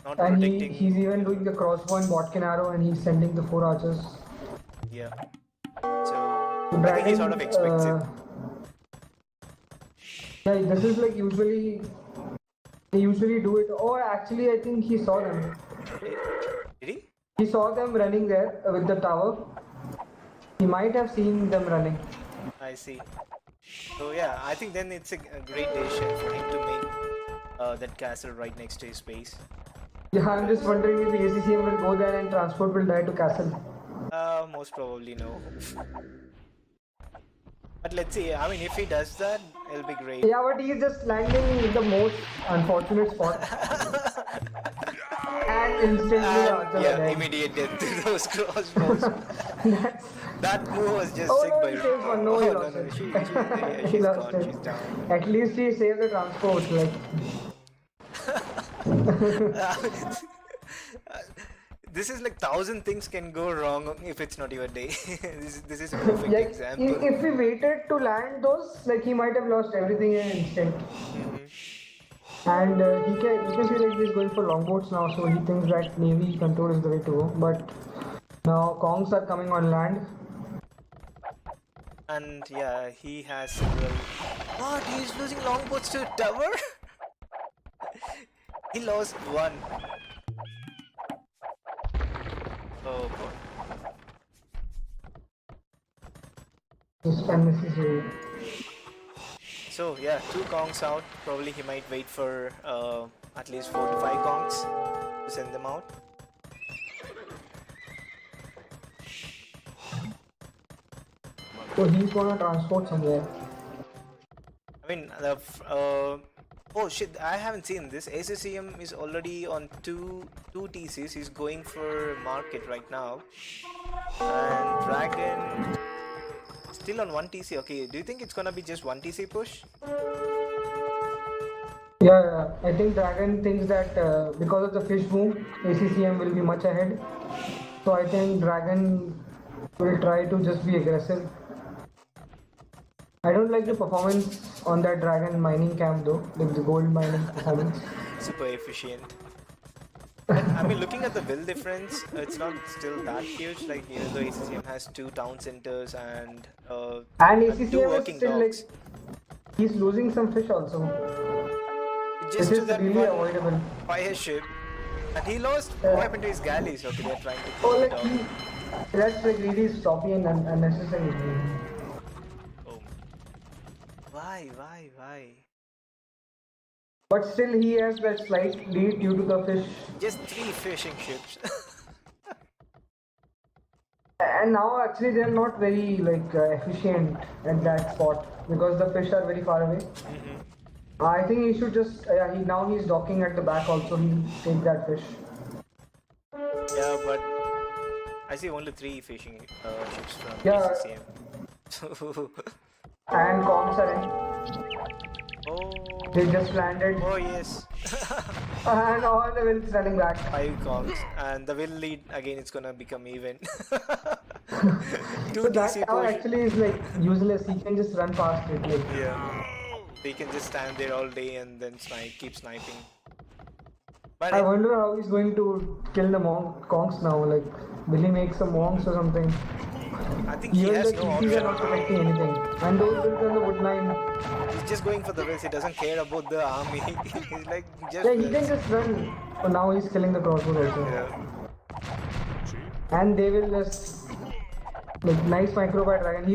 not And protecting. he's even doing the crossbow and Botkin arrow, and he's sending the 4 archers. Yeah. So So I think he sort of expects it. Yeah, this is like usually they usually do it. Oh, actually, I think he saw them. Did he? He saw them running there with the tower. He might have seen them running. I see. So yeah, I think then it's a great decision for him to make that castle right next to his base. Yeah, I'm just wondering if the ACCM will go there and transport will die to castle. Most probably no. But let's see. I mean, if he does that, it'll be great. Yeah, but he's just landing in the most unfortunate spot. And instantly after Yeah, dead. immediate death to those crossbows. That move was just Oh sick no, by he saved one. No, he lost it. yeah, He she's lost gone. it. She's down. At least he saved the transport. Like, This is like 1,000 things can go wrong if it's not your day. this is a perfect yeah, example. if he waited to land those, like he might have lost everything in an instant. And you can see like he's going for longboats now, so he thinks that navy control is the way to go. But now Kongs are coming on land. And yeah, he has several. What? He's losing longboats to a tower? He lost one. Oh god. Just unnecessary. So yeah, 2 Kongs out. Probably he might wait for at least 4 to 5 Kongs to send them out. So he's gonna transport somewhere. I mean, oh shit! I haven't seen this. ACCM is already on two TCs. He's going for market right now, and Dragon still on 1 TC. Okay, do you think it's gonna be just 1 TC push? Yeah, I think Dragon thinks that because of the fish boom, ACCM will be much ahead. So I think Dragon will try to just be aggressive. I don't like the performance on that Dragon mining camp though, like the gold mining performance. Super efficient. I mean, looking at the bill difference, it's not still that huge. Like, even though ACCM has 2 town centers and And 2 ACCM is working still docks. like he's losing some fish also. Just This to is that really one avoidable. fire ship, and he lost. What happened to his galleys? Okay, they're trying to Oh, clean it like up. that's like really sloppy and unnecessary. Oh. Why? But still, he has that slight lead due to the fish. Just 3 fishing ships. And now actually they're not very like efficient at that spot because the fish are very far away. I think he should just he's docking at the back also. He'll take that fish. Yeah, but I see only 3 fishing ships from Yeah. ACCM. And Kongs are in. They Oh, just landed. oh yes. And all the wheels running back. 5 Kongs, and the will lead again. It's gonna become even. 2 So that DC tower push. actually is like useless. He can just run past it. Like. Yeah. They can just stand there all day and then keep sniping. But I wonder how he's going to kill the Kongs now. Like, will he make some monks or something? I think he Even has the no TCs are not option. protecting anything. And those builds on the wood line. He's just going for the wills. He doesn't care about the army. He's like just. Yeah, he can wills. just run. So now he's killing the crossbows also. Yeah. And they will just like nice micro by Dragon.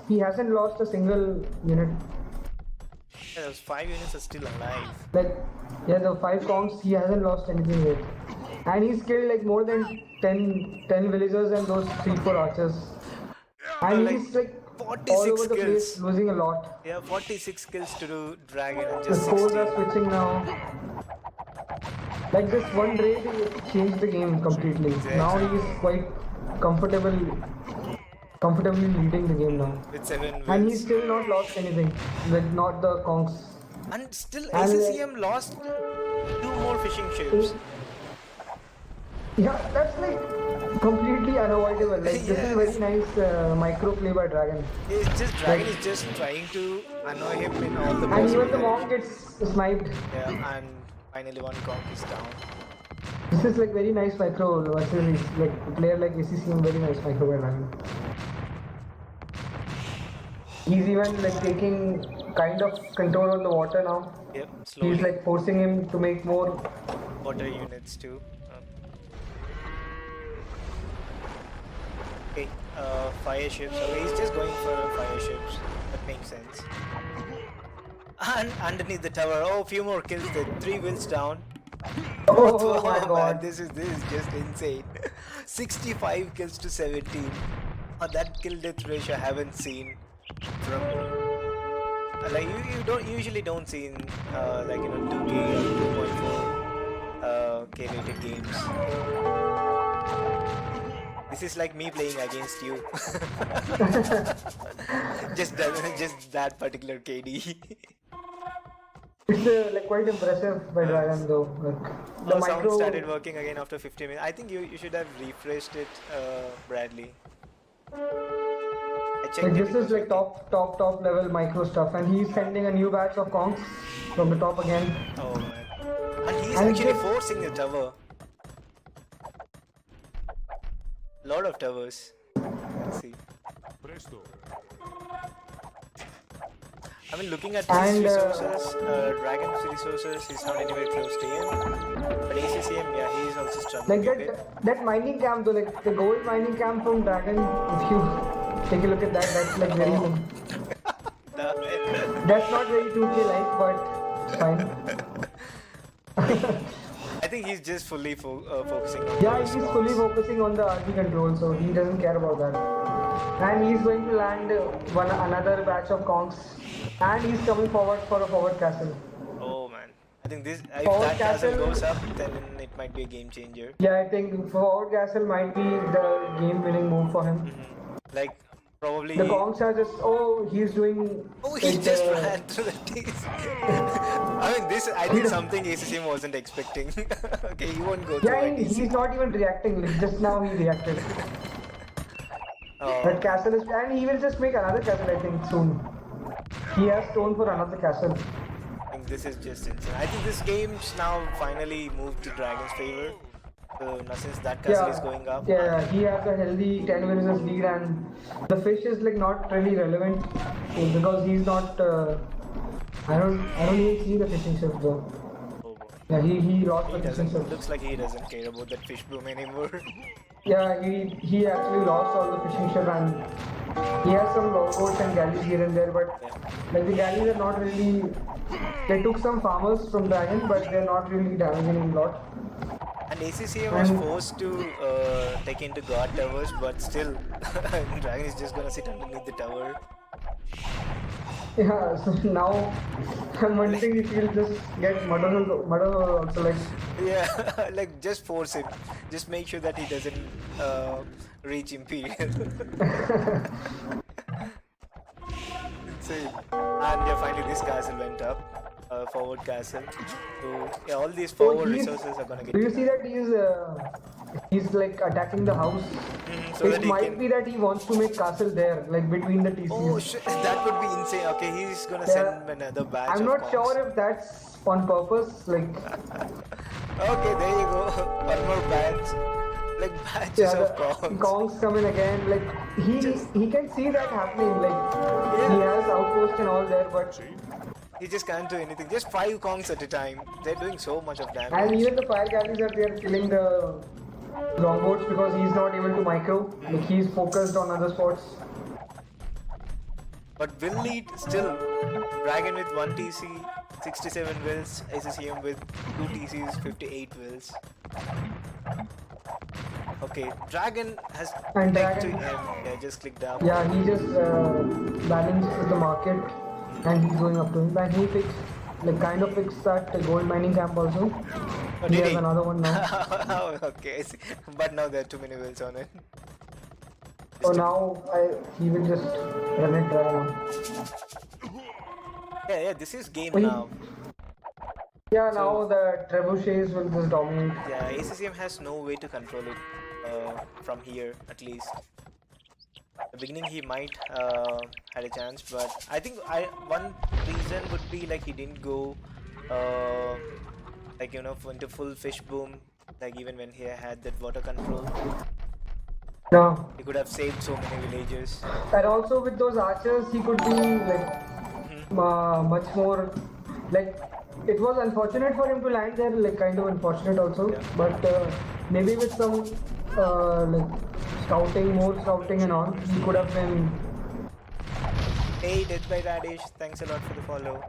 He hasn't lost a single unit. Yeah, those 5 units are still alive. Like yeah, the 5 Kongs he hasn't lost anything yet. And he's killed like more than 10 villagers and those 3-4 archers. And Like, he's like 46 all over the kills. place, losing a lot. Yeah, 46 kills to do Dragon and The just scores 60. are switching now. Like this one raid changed the game completely. Now he is quite comfortably leading the game now. With 7 wins. And he's still not lost anything. Like not the Kongs. And still And, ACCM lost 2 more fishing ships. Yeah, that's like completely unavoidable. Like this is very nice micro play by Dragon. It's just Dragon is just trying to annoy him in all the And possible even the monk directions. gets sniped. Yeah, and finally 1 Kong is down. This is like very nice micro versus like a player like ACCM, very nice micro by Dragon. He's even like taking kind of control on the water now. Yep, slowly. He's like forcing him to make more. Water units too. fire ships. Okay, he's just going for fire ships. That makes sense. And underneath the tower, oh, few more kills. The 3 wills down. Oh my Man, god. this is just insane. 65 kills to 17. That kill death ratio I haven't seen from like you don't usually don't see in like 2K or 2.4 K rated games. This is like me playing against you. just that particular KD. It's like quite impressive by Dragon though. Like the Oh, sound micro. started working again after 50 minutes. I think you should have refreshed it, Bradley. I checked Like it. this It is was like working. top level micro stuff, and he's sending a new batch of conks from the top again. Oh man. And he's And actually just- forcing the tower. Lot of towers. Let's see. I mean, looking at his And, resources, Dragon's resources, he's not anywhere close to him. But ACCM, yeah, he is also struggling Like a bit. that mining camp though, like the gold mining camp from Dragon. If you take a look at that, that's like very. That's not very 2K like, but it's fine. I think he's just fully focusing on Yeah, those he's calls. fully focusing on the RP control, so he doesn't care about that. And he's going to land another batch of conks, and he's coming forward for a forward castle. Oh man. I think this if Forward that castle castle- goes up, then it might be a game changer. Yeah, I think forward castle might be the game-winning move for him. Like probably. The conks are just, oh, he's doing. Oh, he like, just ran through the teeth. I mean, this I think something ACCM wasn't expecting. Okay, he won't go through Yeah, ITC. he's not even reacting. Like just now he reacted. Oh, That castle is, and he will just make another castle. I think soon. He has stone for another castle. I think this is just insane. I think this game's now finally moved to Dragon's favor. Now since that castle is going up. Yeah, he has a healthy 10 versus lead, and the fish is like not really relevant because he's not. I don't even see the fishing ship though. Oh boy. Yeah, he lost He the fishing doesn't. ship. Looks like he doesn't care about that fish bloom anymore. Yeah, he actually lost all the fishing ship, and he has some longboats and galleys here and there, but like the galleys are not really. They took some farmers from Dragon, but they're not really damaging a lot. And ACCM was forced to take into guard towers, but still, Dragon is just gonna sit underneath the tower. Yeah, so now I'm wondering if he'll just get murder also like. Yeah, like just force him. Just make sure that he doesn't reach Imperial. See, and yeah, finally this castle went up. Forward castle. So yeah, all these forward resources are gonna get. Do you see that he's like attacking the house? So It that he might can. be that he wants to make castle there, like between the TCs. Oh shit, that would be insane. Okay, he's gonna Yeah. send another batch. I'm of not conks. sure if that's on purpose. Like, Okay, there you go. One more batch. Like batches yeah, of the conks. Kongs coming again. Like he can see that happening. Like he has outpost and all there, but He just can't do anything. Just 5 conks at a time. They're doing so much of damage. and even the fire galleys are there killing the longboats because he's not able to micro. Like he's focused on other spots. But will lead still. Dragon with 1 TC, 67 wills. ACCM with 2 TCs, 58 wills. Okay, Dragon has And clicked to Dragon- him. Yeah, just clicked down. Yeah, he just balanced with the market and he's going up to him. And he fixed, like kind of fixed that gold mining camp also. Oh, He did has he? another one now. Okay, I see. But now there are too many wills on it. So now he will just run it dry now. Yeah, this is game Wait. now. Yeah, now the trebuchets will just dominate. Yeah, ACCM has no way to control it from here, at least. At the beginning he might had a chance, but I think one reason would be like he didn't go like into full fish boom, like even when he had that water control. No. He could have saved so many villagers. And also with those archers, he could be like much more like. It was unfortunate for him to land there, like kind of unfortunate also. Yeah. But maybe with some like scouting, more scouting and all, he could have been. Hey, Death by Radish, thanks a lot for the follow.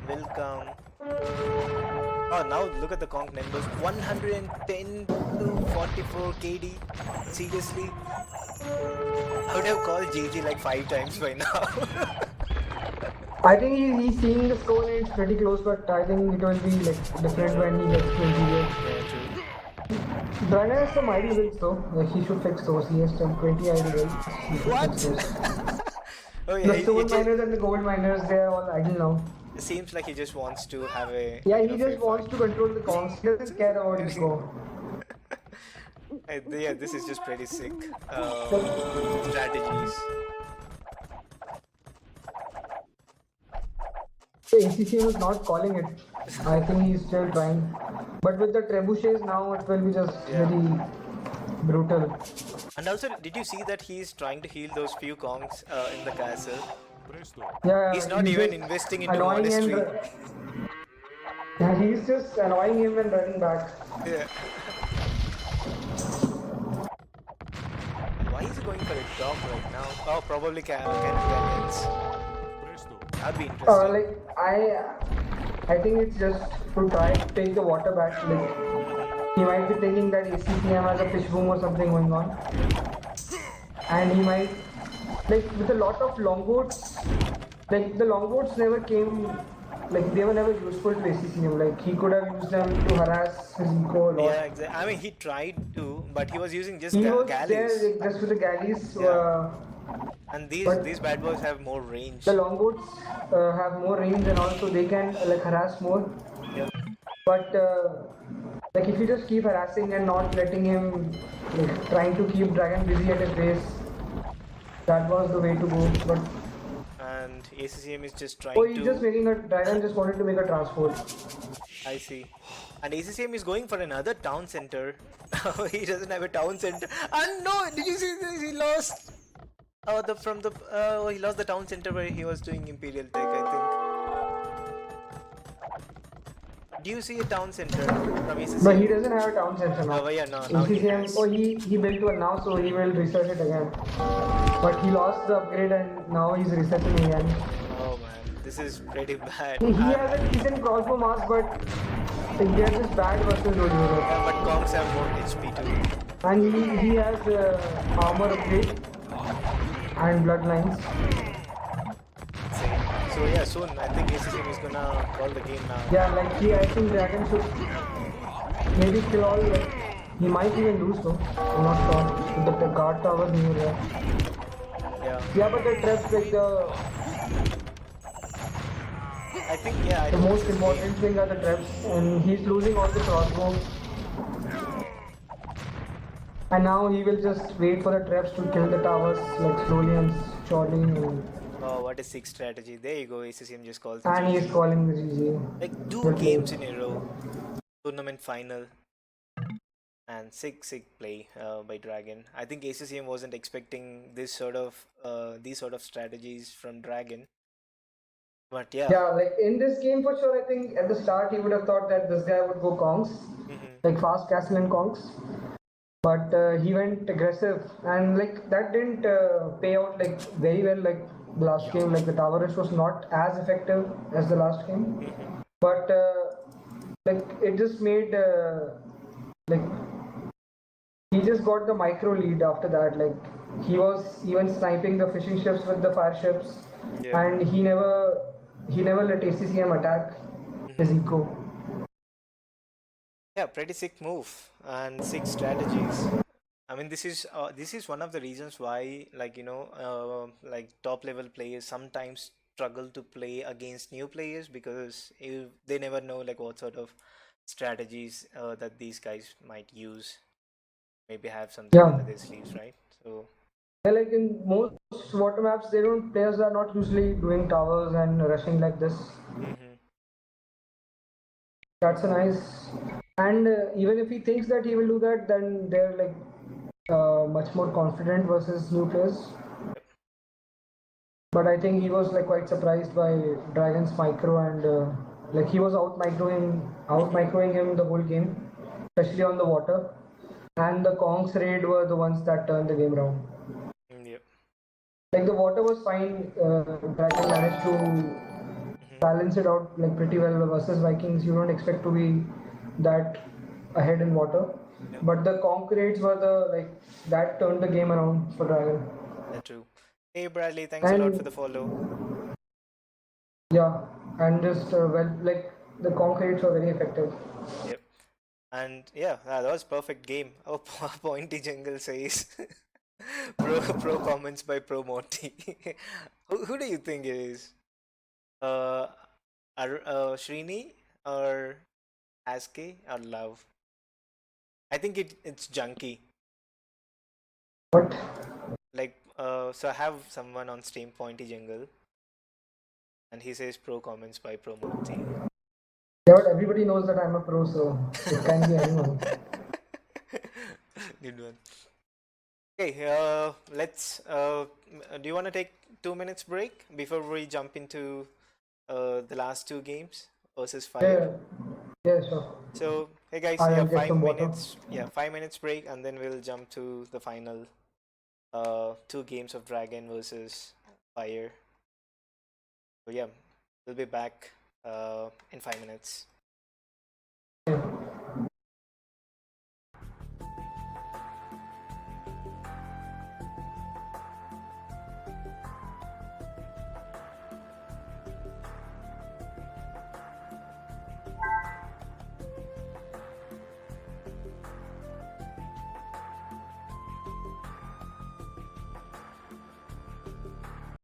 Welcome. Oh, now look at the conk numbers. 110 to 44 KD. Seriously? I would have called GG like 5 times by now. I think he's seeing the score and it's pretty close, but I think it will be like different when he gets to interior. Yeah, true. Dragon has some idle builds though. Like he should fix those. He has some 20 idle builds. He should What? fix those. Oh yeah, The stone miners and the gold miners, they are all idle now. it seems like he just wants to have a... Yeah, you he know, just fair wants to control the conks. He doesn't care about his score. Yeah, this is just pretty sick. Strategies. The ACCM is not calling it. I think he's still trying. But with the trebuchets now, it will be just very brutal. And also, did you see that he's trying to heal those few kongs in the castle? Yeah, He's not even just investing into annoying monastery. Yeah, he's just annoying him and running back. Yeah. Why is he going for a dog right now? Oh, probably cannons. That'd be interesting. Like I think it's just to try to take the water back. Like he might be thinking that ACCM has a fish boom or something going on, and he might like with a lot of longboats. Like the longboats never came. Like they were never useful to ACCM. Like he could have used them to harass his eco a lot. Yeah, exactly. I mean, he tried to, but he was using just He was galleys. there like, just with the galleys. Yeah. And but these bad boys have more range. the longboats have more range and also they can like harass more. Yeah. But like if you just keep harassing and not letting him like trying to keep Dragon busy at his base, that was the way to go. But And ACCM is just trying he's to... just making a Dragon just wanted to make a transport. I see. And ACCM is going for another town center. He doesn't have a town center. And no, did you see this? He lost. He lost the town center where he was doing Imperial Tech, I think. Do you see a town center from ACCM? But he doesn't have a town center now. Oh yeah, no. Now he ACCM, has. he built one now, so he will research it again. But he lost the upgrade and now he's researching again. Oh man, this is pretty bad. He has a decent crossbow mask, but like, they're just bad versus those heroes. Yeah, but Kongs have more HP too. And he has armor upgrade and bloodlines. Same. So yeah, soon I think ACCM is gonna call the game now. Yeah, like I think Dragon should maybe kill all. Like, he might even lose though. I'm not sure. With the guard tower near there. Yeah. Yeah, but the traps like I think yeah. the most important thing are the traps, and he's losing all the crossbow. And now he will just wait for the traps to kill the towers like slowly and surely. Oh, what a sick strategy. There you go, ACCM just calls. And he is calling the GG. Like 2 games in a row. Tournament final. And sick play by Dragon. I think ACCM wasn't expecting these sort of strategies from Dragon. But yeah. Yeah, like in this game for sure, I think at the start he would have thought that this guy would go Kongs, like fast castle and Kongs. But he went aggressive and like that didn't pay out like very well like the last game. Like the tower rush was not as effective as the last game. But like it just made like he just got the micro lead after that. Like he was even sniping the fishing ships with the fire ships, and he never let ACCM attack his eco. Yeah, pretty sick move and sick strategies. I mean, this is one of the reasons why, like like top level players sometimes struggle to play against new players because they never know like what sort of strategies that these guys might use. Maybe have something under their sleeves, right? So yeah, like in most water maps, players are not usually doing towers and rushing like this. That's a nice. And even if he thinks that he will do that, then they're like much more confident versus new players. But I think he was like quite surprised by Dragon's micro and like he was out microing him the whole game, especially on the water. and the Kongs raid were the ones that turned the game around. Yep. Like the water was fine. Dragon managed to balance it out like pretty well versus Vikings. You don't expect to be that ahead in water, Yep. but the Kong raids were the like that turned the game around for Dragon. That's true. Hey Bradley, thanks a lot for And the follow. yeah, and just well, like the Kong raids were very effective. Yep. And yeah, that was perfect game. Oh, Pointy Jungle says pro comments by Pro Morty. Who do you think it is? Uh, Srini or Aske or Love? I think it's Junkie. But Like so I have someone on stream, Pointy Jungle, and he says pro comments by Pro Morty. yeah, but everybody knows that I'm a pro, so it can be anyone. Good one. Okay, let's. Do you want to take 2 minutes break before we jump into the last two games versus Fire? Yeah, yeah, sure. So, hey guys, yeah, I'll get five some water. minutes. Yeah, 5 minutes break, and then we'll jump to the final two games of Dragon versus Fire. So yeah, we'll be back in 5 minutes.